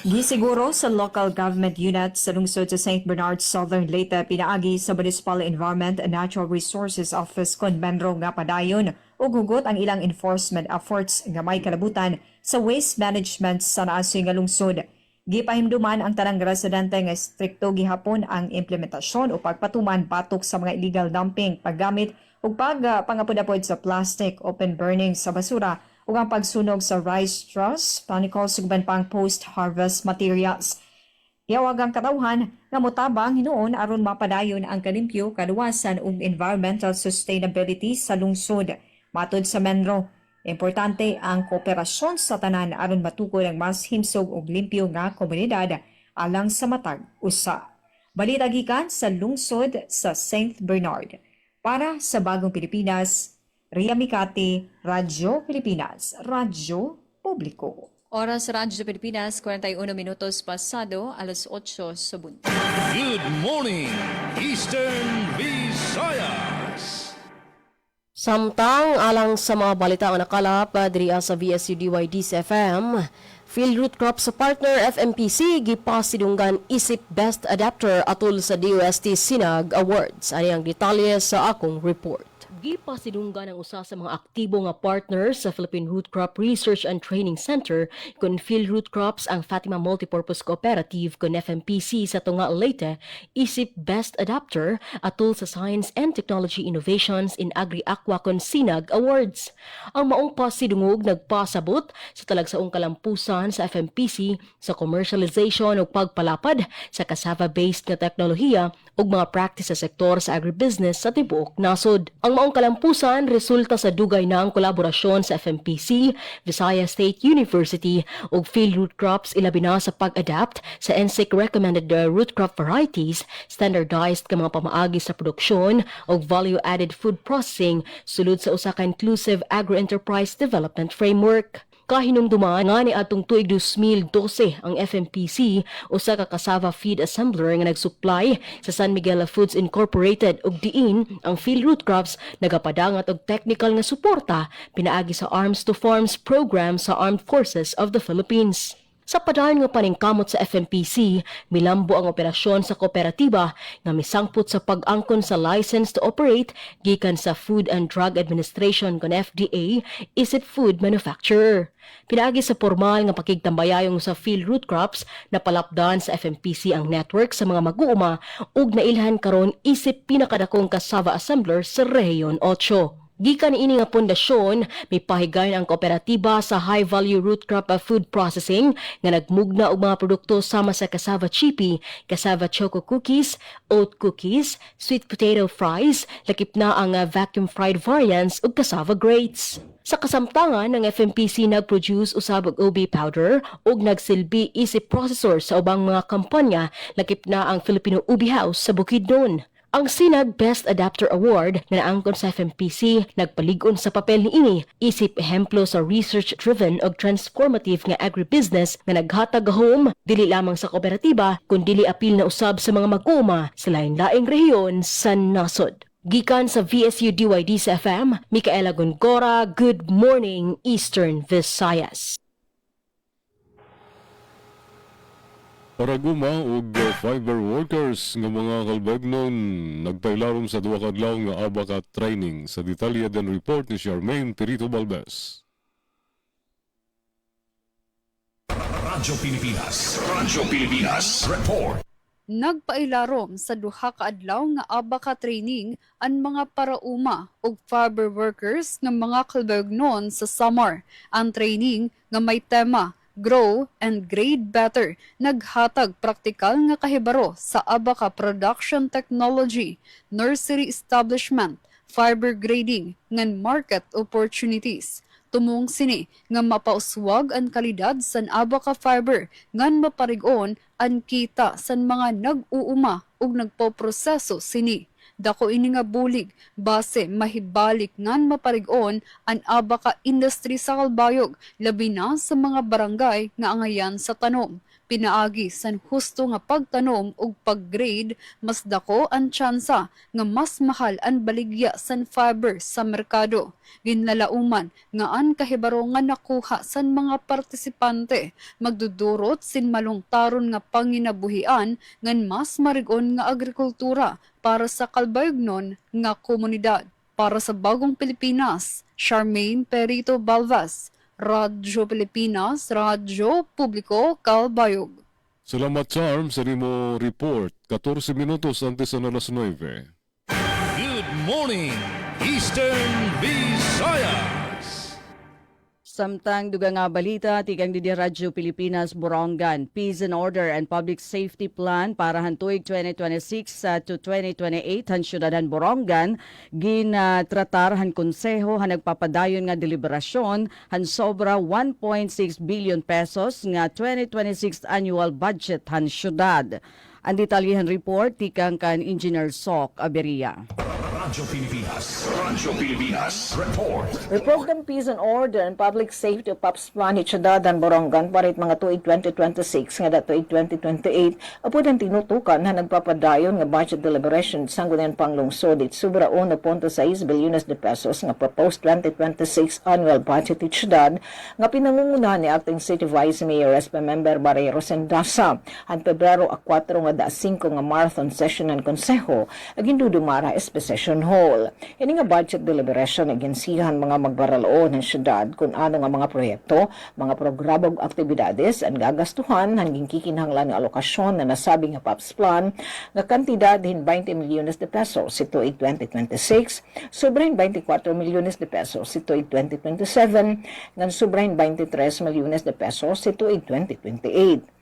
Gisiguro sa local government unit sa lungsod sa St. Bernard, Southern Leyte, pinaagi sa Municipal Environment and Natural Resources Office kon Menro nga padayon ug hugot ang ilang enforcement efforts nga may kalabutan sa waste management sa naasoy nga lungsod. Gipahimduman ang tanang residente nga strikto gihapon ang implementasyon o pagpatuman patok sa mga illegal dumping, paggamit ug pangapod-apod sa plastic, open burning sa basura ug ang pagsunog sa rice straws, panicles ug pang post-harvest materials. Iawag ang katawhan nga motabang hinuon aron mapadayon ang kalimpyo, kaluwasan ug environmental sustainability sa lungsod. Matod sa Menro, importante ang kooperasyon sa tanan aron matukod ang mas himsog ug limpyo nga komunidad alang sa matag usa. Balita gikan sa lungsod sa St. Bernard. Para sa Bagong Pilipinas, Ria Mikati, Radyo Pilipinas, Radyo Publiko. Oras Radyo Pilipinas, 41 minutos pasado alas 8 sa buntag. Good morning, Eastern Visayas. Samtang alang sa mga balita ang nakalap diri sa VSU DYDC FM, Field Root Crop sa partner FMPC gipasidunggan isip Best Adapter atol sa DOST Sinag Awards. Ani ang detalye sa akong report. Gipasidunggan ang usa sa mga aktibo nga partners sa Philippine Root Crop Research and Training Center kun Field Root Crops ang Fatima Multipurpose Cooperative kun FMPC sa Tunga Leyte isip Best Adapter atol sa Science and Technology Innovations in Agri-Aqua kun Sinag Awards. Ang maong pasidungog nagpasabot sa talagsaong kalampusan sa FMPC sa commercialization ug pagpalapad sa cassava-based nga teknolohiya ug mga practice sa sektor sa agribusiness sa tibuok nasod. Ang maong kalampusan resulta sa dugay na ang kolaborasyon sa FMPC, Visayas State University ug Field Root Crops ilabi na sa pag-adapt sa NSIC recommended root crop varieties, standardized ka mga pamaagi sa produksyon ug value-added food processing sulod sa usa ka inclusive agro-enterprise development framework. Kahinumduman nga ni atong tuig 2012 ang FMPC usa ka cassava feed assembler nga nagsupply sa San Miguel Foods Incorporated ug diin ang Field Root Crops nagapadangat og technical nga suporta pinaagi sa Arms to Farms program sa Armed Forces of the Philippines. Sa padayon nga paningkamot sa FMPC, milambo ang operasyon sa kooperatiba nga misangpot sa pag-angkon sa license to operate gikan sa Food and Drug Administration kon FDA isip food manufacturer. Pinaagi sa formal nga pakigtambayayong sa Field Root Crops na palapdan sa FMPC ang network sa mga mag-uuma ug nailhan karon isip pinakadakong cassava assembler sa Rehiyon 8. Gikan ini nga pundasyon, may pahigayon ang kooperatiba sa high-value root crop food processing nga nagmugna og mga produkto sama sa cassava chippy, cassava choco cookies, oat cookies, sweet potato fries, lakip na ang vacuum fried variants ug cassava grates. Sa kasamtangan, ng FMPC nag-produce usab og OB powder ug nagsilbi isip processor sa ubang mga kampanya, lakip na ang Filipino Ubi House sa Bukidnon. Ang Sinag Best Adapter Award na naangkon sa FMPC nagpaligon sa papel niini isip ehemplo sa research-driven ug transformative nga agribusiness nga naghatag home dili lamang sa kooperatiba kundi apil na usab sa mga mag-uuma sa lain-laing rehiyon sa nasod. Gikan sa VSU DYD sa FM, Micaela Gongora, Good Morning Eastern Visayas. Paraguma ug fiber workers nga mga kalbagnon nagpailarom sa duwa ka adlaw nga abaka training. Sa detalye den report ni Charmaine Perito Balbes. Radyo Pilipinas report. Nagpailarom sa duha ka adlaw nga abaka training ang mga parauma ug fiber workers nga mga kalbagnon sa Samar. Ang training nga may tema Grow and Grade Better naghatag praktikal nga kahibaro sa abaka production technology, nursery establishment, fiber grading ngan market opportunities. Tumong sini nga mapauswag ang kalidad san abaka fiber ngan maparig-on ang kita san mga nag-uuma ug nagpoproseso sini. Dako ini nga bulig base mahibalik ngan maparig-on ang abaka industry sa Kalbayog labi na sa mga barangay nga angayan sa tanom. Pinaagi san husto nga pagtanom ug paggrade mas dako ang tsansa nga mas mahal ang baligya san fiber sa merkado. Ginlalauman nga ang kahibaro nga nakuha san mga partisipante magdudurot sin malungtaron nga panginabuhian ngan mas marig-on nga agrikultura para sa kalbayognon nga komunidad. Para sa Bagong Pilipinas, Charmaine Perito Balbas, Radyo Pilipinas, Radyo Publiko, Kalbayog. Salamat Charm sa nimo report. 14 minutos antes na alas 9. Good morning, Eastern Visayas. Samtang duga nga balita, tigang di Radyo Pilipinas, Borongan, Peace and Order and Public Safety Plan para hantuig 2026 to 2028 han syudadan Borongan, ginatratar han konseho han nagpapadayon nga deliberasyon han sobra 1.6 billion pesos nga 2026 annual budget han syudad. Ang detalyehan report tikang kan Engineer Sok Aberia. Radyo Pilipinas report. Reprogram Peace and Order and Public Safety o PAPS Plan Hitsyadadan Borongan parit mga tuig 2026 nga datuig 2028 apod ang tinutukan na nagpapadayon nga budget deliberation sa Sangguniang Panglungsod it sobra 1.6 bilyones de pesos nga proposed 2026 annual budget hitsyadad nga pinangungunahan ni Acting City Vice Mayor SP Member Barrero Sendasa ang Pebrero 4 nga 5 nga marathon session ng konseho aging dudumara SP Session Hall. Ini nga budget deliberation agensihan mga magbaraloon ng syudad kung ano nga mga proyekto, mga programa ug aktibidades ang gagastuhan hanggang kikinahanglan nga alokasyon na nasabi nga PAPS plan nga kantidad hin 20 milyones de pesos ito 2026, sobrahin 24 milyones de pesos ito 2027, ngan sobrahin 23 milyones de pesos ito 2028.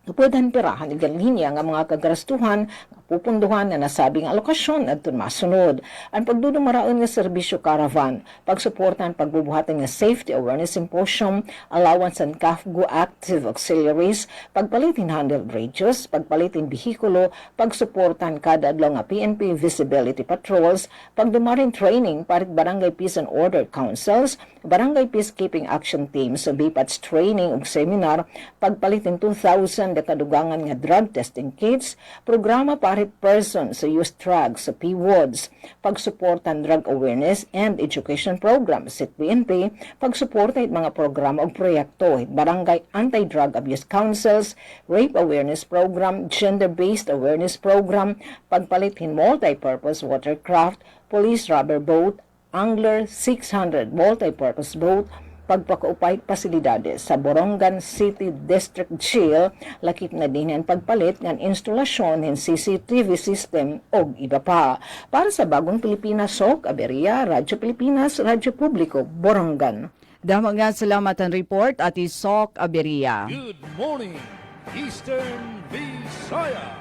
Pwedeng pirahan igalinya nga mga kagarastuhan nga pupunduhan na nasabing alokasyon at masunod. Ang pagdudumaraon nga serbisyo caravan, pagsuportan pagbubuhatan nga safety awareness symposium, allowance and CAFGO active auxiliaries, pagpalitin handled radios, pagpalitin bihikulo, pagsuportan kada adlaw nga PNP visibility patrols, pagdumarin training parit barangay peace and order councils, barangay peacekeeping action teams, BPATS training ug seminar, pagpalitin 2,000 kadugangan nga drug testing kits, programa parit person sa use drugs sa PWODs, pagsuportan drug awareness and education programs sa PNP, pagsuporta mga programa o proyekto barangay anti-drug abuse councils, rape awareness program, gender-based awareness program, pagpalitin multi-purpose watercraft, police rubber boat, Angler 600 multi-purpose boat, pagpakaupay pasilidades sa Borongan City District Jail, lakip na din ang pagpalit ng instalasyon ng CCTV system o iba pa. Para sa Bagong Pilipinas, Sok Aberia, Radyo Pilipinas, Radyo Publiko, Borongan. Damo nga salamat ang report at Sok Aberia. Good morning, Eastern Visayas.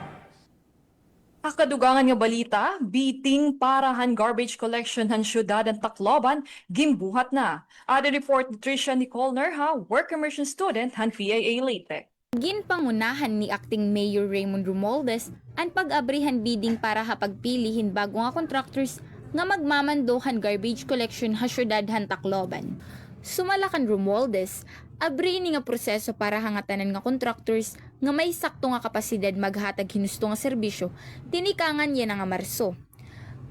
Akadugangan nga balita, biting parahan garbage collection han syudad ng Tacloban, gimbuhat na. Ada report ni Tricia Nicole Nerha, work immersion student han PIA Leyte. Ginpangunahan ni Acting Mayor Raymond Romualdez ang pag-abrihan bidding para hapagpilihin bago nga contractors nga magmamandohan garbage collection ha syudad han Tacloban. Sumalakan Romualdez, abri ni nga proseso para hangatanan nga contractors nga may sakto nga kapasidad maghatag hinusto nga serbisyo, tinikangan yan nga Marso.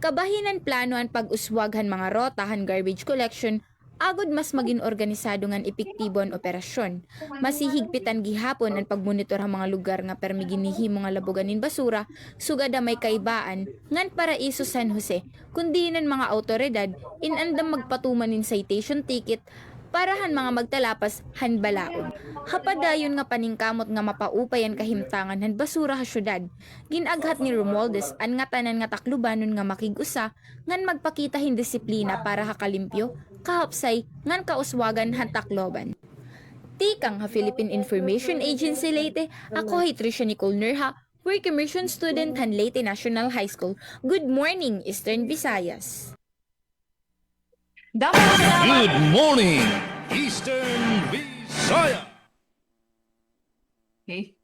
Kabahinan plano ang pag-uswaghan mga rotahan garbage collection, agod mas maging organisado ngan epektibo ang operasyon. Masihigpitan gihapon ang pagmonitor ang mga lugar nga permi ginihimo nga labuganin basura, sugada may kaibaan, ngan Paraiso San Jose, kundi nan mga autoridad, inandam magpatumanin citation ticket, parahan mga magtalapas han balaod. Hapadayon nga paningkamot nga mapaupayan kahimtangan han basura ha syudad. Ginaghat ni Romualdez an nga tanan nga Taclobanon nga makigusa ngan magpakita hin disiplina para hakalimpyo, kahapsay ngan kauswagan han Tacloban. Tikang ha Philippine Information Agency Leyte, ako ay Tricia Nicole Nerha, work immersion student han Leyte National High School. Good morning, Eastern Visayas. Good morning, Eastern Visayas. Okay.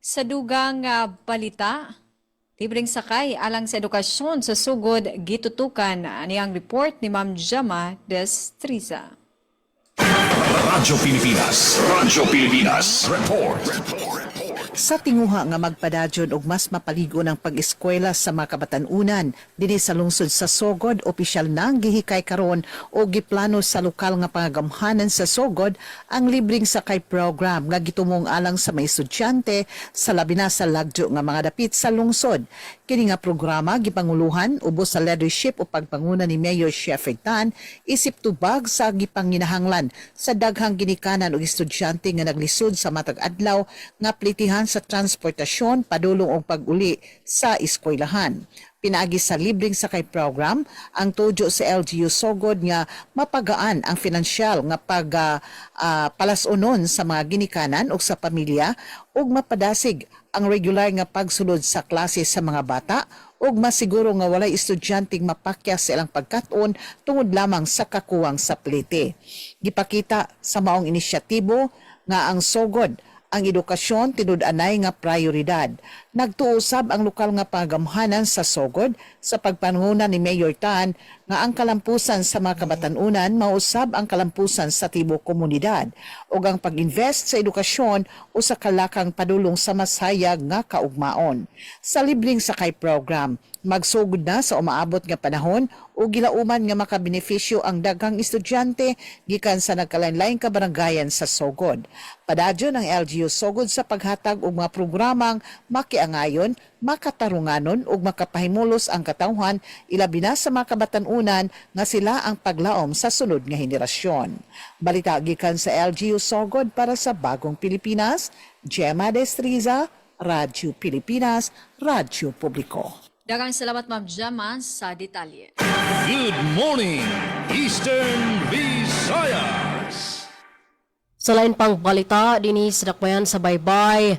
Sa dugang balita, libreng sakay alang sa edukasyon sa sugod gitutukan niyang report ni Ma'am Jama Destriza. Radyo Pilipinas. Radyo Pilipinas. Report. Sa tinguha nga magpadadyon og mas mapaligo ng pag-eskwela sa mga kabatanunan dinhi sa lungsod sa Sogod, opisyal nang gihikay karon o giplano sa lokal nga pangagamhanan sa Sogod ang libreng sakay program nga gitumong alang sa mga estudyante sa labi na sa lagyo nga mga dapit sa lungsod. Kini nga programa gipanguluhan ubos sa leadership o pagpanguna ni Mayor Sheffield Tan isip tubag sa gipanginahanglan sa daghang ginikanan og estudyante nga naglisod sa matag adlaw nga plitihan sa transportasyon padulong og pag-uli sa eskwelahan. Pinaagi sa libreng sakay program ang tudyo sa LGU Sogod nga mapagaan ang finansyal nga palasonon sa mga ginikanan o sa pamilya ug mapadasig ang regular nga pagsulod sa klase sa mga bata ug masiguro nga walay estudyanteng mapakya sa ilang pagkat-on tungod lamang sa kakuwang sa plite. Gipakita sa maong inisyatibo nga ang Sogod ang edukasyon tinud-anay nga prioridad. Nagtuusab ang lokal nga pagamhanan sa Sogod sa pagpanunguna ni Mayor Tan nga ang kalampusan sa mga kabatanunan mausab ang kalampusan sa tibok komunidad ug ang pag-invest sa edukasyon o sa kalakang padulong sa masayag nga kaugmaon. Sa libreng sakay program, magsugod na sa umaabot nga panahon o gilauman nga makabenepisyo ang daghang estudyante gikan sa nagkalain-laing kabaranggayan sa Sogod. Padadyon ang LGU Sogod sa paghatag og mga programang makiangayon, makatarunganon ug makapahimulos ang katawhan ilabi na sa mga kabatanunan nga sila ang paglaom sa sunod nga henerasyon. Balita gikan sa LGU Sogod para sa Bagong Pilipinas, Gemma Destriza, Radyo Pilipinas, Radyo Publiko. Daghang salamat Ma'am Jama sa detalye. Good morning, Eastern Visayas. Sa lain pang balita, dinhi sa dakbayan sa Baybay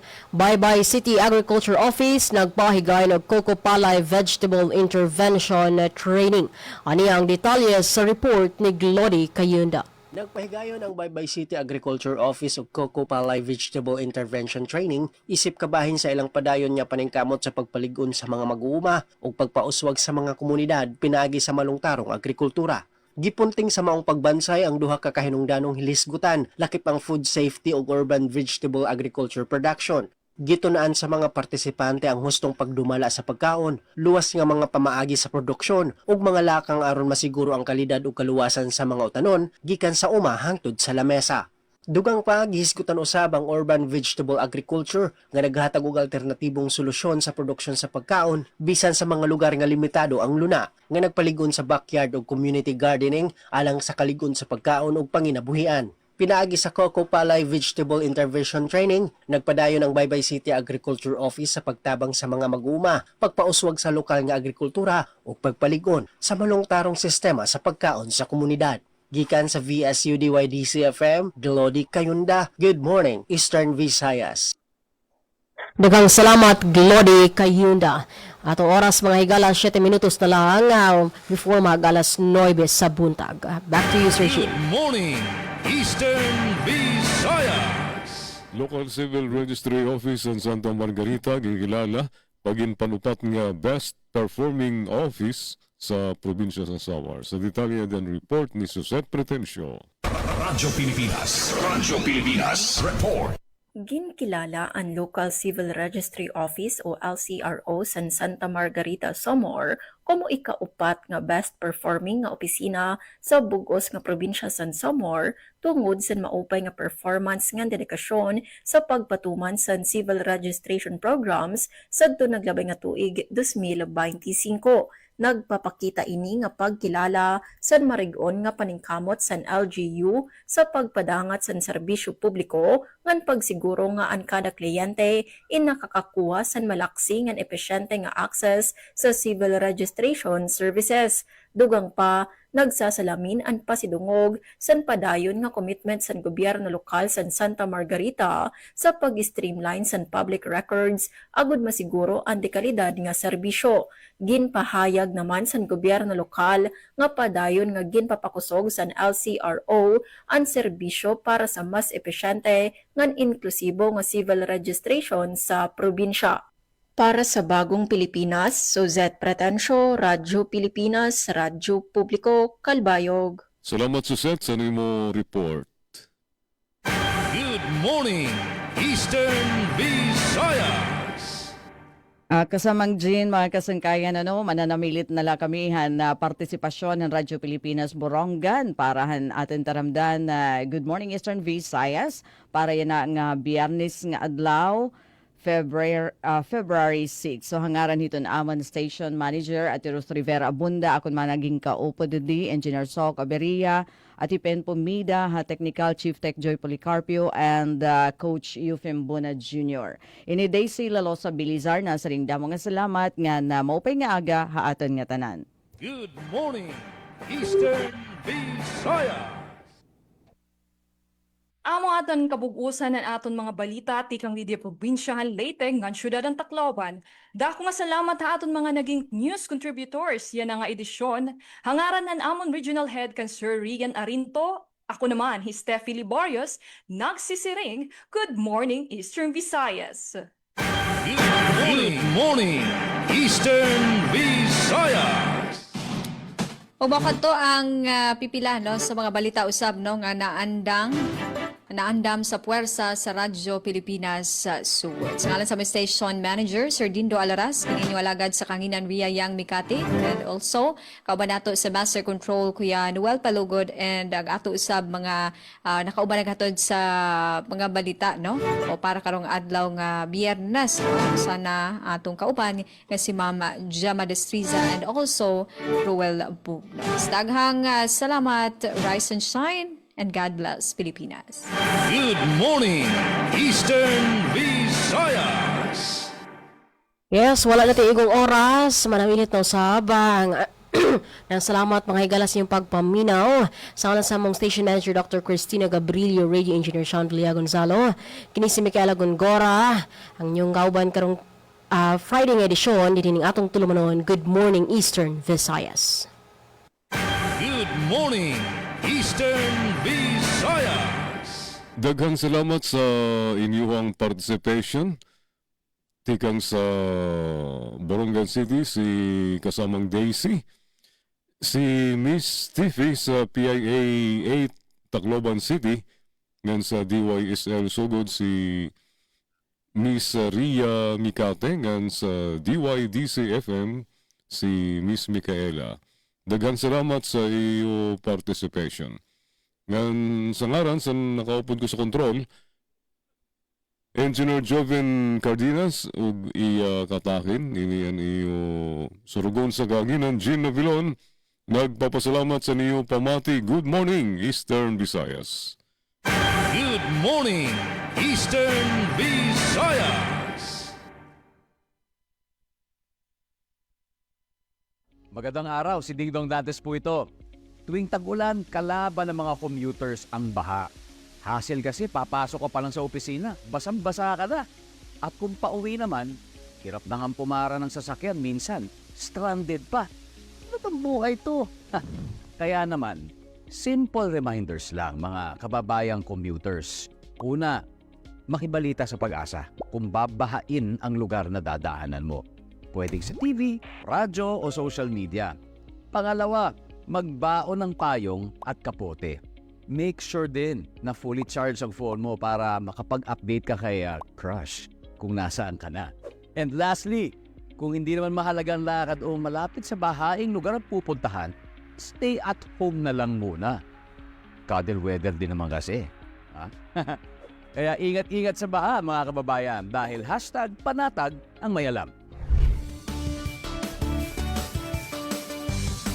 City Agriculture Office nagpahigay ng Coco Palay Vegetable Intervention Training. Ani ang detalye sa report ni Glody Kayunda. Nagpahigayon ang Baybay City Agriculture Office og Coco Palay Vegetable Intervention Training isip kabahin sa ilang padayon nga paningkamot sa pagpaligon sa mga mag-uuma ug pagpauswag sa mga komunidad pinaagi sa malungtarong agrikultura. Gipunting sa maong pagbansay ang duha ka kahinungdanong hilisgutan lakip ang food safety ug urban vegetable agriculture production. Gitunaan sa mga partisipante ang hustong pagdumala sa pagkaon, luwas nga mga pamaagi sa produksyon ug mga lakang aron masiguro ang kalidad ug kaluwasan sa mga utanon gikan sa uma hangtod sa lamesa. Dugang pa, gihisgutan usab ang urban vegetable agriculture nga naghatag og alternatibong solusyon sa produksyon sa pagkaon bisan sa mga lugar nga limitado ang luna nga nagpaligon sa backyard ug community gardening alang sa kaligon sa pagkaon ug panginabuhian. Pinaagi sa Coco Palay Vegetable Intervention Training, nagpadayon ang Baybay City Agriculture Office sa pagtabang sa mga mag-uuma, pagpauswag sa lokal nga agrikultura ug pagpaligon sa malungtarong sistema sa pagkaon sa komunidad. Gikan sa VSUDYDC-FM, Glody Kayunda. Good morning, Eastern Visayas. Daghang salamat, Glody Kayunda. Ato oras mga higala 7 minutos na lang before mag-alas 9 sa buntag. Back to you, Sir Jim. Good morning, Eastern Visayas. Local Civil Registry Office sa Santa Margarita gigilala pagin panupat nga best performing office sa probinsya sa Samar. Sa detalye din report ni Susette Pretencio. Radyo Pilipinas Report. Ginkilala ang Local Civil Registry Office o LCRO sa Santa Margarita, Samar como ikaupat nga best performing nga opisina sa bugos nga probinsya sa Samar tungod sa maupay nga performance nga dedikasyon sa pagpatuman sa civil registration programs sadto naglabay nga tuig 2025. Nagpapakita ini nga pagkilala sa marigon nga paningkamot sa LGU sa pagpadangat sa serbisyo publiko ngan pagsiguro nga ang kada kliyente nakakakuha sa malaksi nga epesyente nga access sa civil registration services. Dugang pa, nagsasalamin ang pasidungog sa padayon nga commitment sa gobyerno lokal sa Santa Margarita sa pag-streamline sa public records agud masiguro ang dekalidad nga serbisyo. Ginpahayag naman sa gobyerno lokal nga padayon nga ginpapakusog sa LCRO ang serbisyo para sa mas epesyente ngan inklusibo nga civil registration sa probinsya. Para sa Bagong Pilipinas, Susette Pretencio, Radyo Pilipinas, Radyo Publiko, Kalbayog. Salamat, Susette, sa nimo report. Good morning, Eastern Visayas. Kasamang Jean, mga kasangkayan, mananamilit nala kamihan na partisipasyon ng Radyo Pilipinas Borongan para atin taramdan na Good Morning Eastern Visayas para yan na nga biyernes nga adlaw, February 6. So hangaran hito na amon station manager at Ruth Rivera Abunda, akon managing kaupo didi, Engineer Sok Aberia, at Ipen Pumida, Technical Chief Tech Joy Policarpio, and Coach Eufem Buna Jr. Ini Daisy Lalosa Bilizar na sa ring damo nga salamat nga na maupay nga aga haaton nga tanan. Good morning, Eastern Visayas. Amo aton kabugusan ng aton mga balita tikang Lidia Probinsya Leyte ngan syudad ng Tacloban. Dako nga salamat ha aton mga naging news contributors. Yan nga edisyon. Hangaran ng amon Regional Head kan Sir Regan Arinto. Ako naman, Steffi Liborios, nagsisiring Good Morning Eastern Visayas. Good morning, Eastern Visayas. Ubakat to ang pipila sa mga balita usab nga naandam sa puwersa sa Radyo Pilipinas Suwod. Sa ngalan sa may station manager, Sir Dindo Alaras, kiniwalagad sa kanginan Ria Yang Mikati, and also kauban nato sa Master Control Kuya Noel Palugod, and ang ato usab mga nakauban nagatod sa mga balita o para karong adlaw nga Biyernes. Sana atong kauban nga si Mama Jama Destriza and also Ruel Bugnos. Daghang salamat, rise and shine, and God bless Pilipinas. Good morning, Eastern Visayas. Yes, wala na igong oras. Manamilit no sabang. Nang salamat mga higalas yung pagpaminaw. Sa kanan sa mong station manager Dr. Cristina Gabrilio, radio engineer Chandlia Gonzalo, kini si Micaela Gongora, ang inyong kauban karong Friday nga edisyon, dito ning atong tulumanon. Good morning, Eastern Visayas. Good morning, Eastern Visayas. Daghang salamat sa inyong participation. Tikang sa Borongan City, si kasamang Daisy. Si Miss Tiffy sa PIA 8 Tacloban City. Ngan sa DYSL Sugod si Miss Ria Mikate. Ngan sa DYDC-FM si Miss Micaela. Daghang salamat sa iyo participation. Ngayon, sa ngaran, sa nakaupod ko sa kontrol, Engineer Joven Cardenas, ug katakin, ini yan iyo surugon sa ganginan, Jean Navilon, nagpapasalamat sa niyo pamati. Good morning, Eastern Visayas. Good morning, Eastern Visayas. Magandang araw, si Ding Dong Dantes po ito. Tuwing tag-ulan, kalaban ng mga commuters ang baha. Hassle kasi, papasok ka pa lang sa opisina, basang-basa ka na. At kung pauwi naman, hirap na nga pumara ng sasakyan, minsan, stranded pa. Ano bang buhay to? Kaya naman, simple reminders lang mga kababayang commuters. Una, makibalita sa Pag-asa kung babahain ang lugar na dadaanan mo. Pwedeng sa TV, radyo o social media. Pangalawa, magbaon ng payong at kapote. Make sure din na fully charged ang phone mo para makapag-update ka kay crush kung nasaan ka na. And lastly, kung hindi naman mahalagang lakad o malapit sa bahaing lugar ang pupuntahan, stay at home na lang muna. Cuddle weather din naman kasi. Ha? Kaya ingat-ingat sa baha mga kababayan dahil #panatag ang may alam.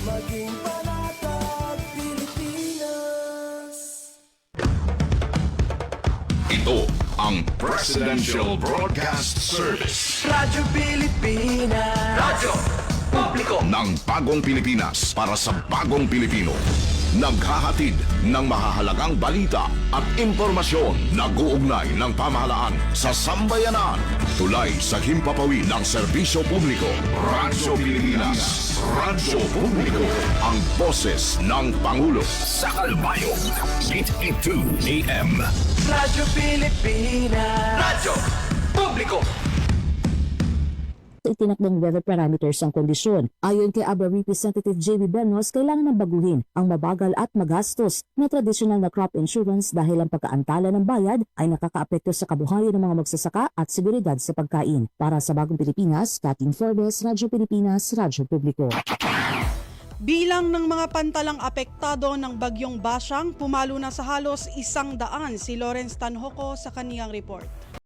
Maging panatag Pilipinas. Ito ang Presidential Broadcast Service. Radyo Pilipinas. Radyo Publiko ng Bagong Pilipinas para sa Bagong Pilipino. Naghahatid ng mahahalagang balita at impormasyon na guugnay ng pamahalaan sa sambayanan. Tulay sa himpapawid ng serbisyo publiko. Radyo Pilipinas. Radyo Publiko. Ang boses ng Pangulo. Sa Kalbayog, 882 AM. Radyo Pilipinas. Radyo Publiko. Itinakdang weather parameters ang kondisyon. Ayon kay Abra Representative J.B. Benos, kailangan ng baguhin ang mabagal at magastos na tradisyonal na crop insurance dahil ang pagkaantala ng bayad ay nakakaapekto sa kabuhayan ng mga magsasaka at seguridad sa pagkain. Para sa Bagong Pilipinas, Kathleen Forbes, Radyo Pilipinas, Radyo Publiko. Bilang ng mga pantalang apektado ng bagyong Basyang, pumalo na sa halos 100 si Lawrence Tanhoco sa kaniyang report.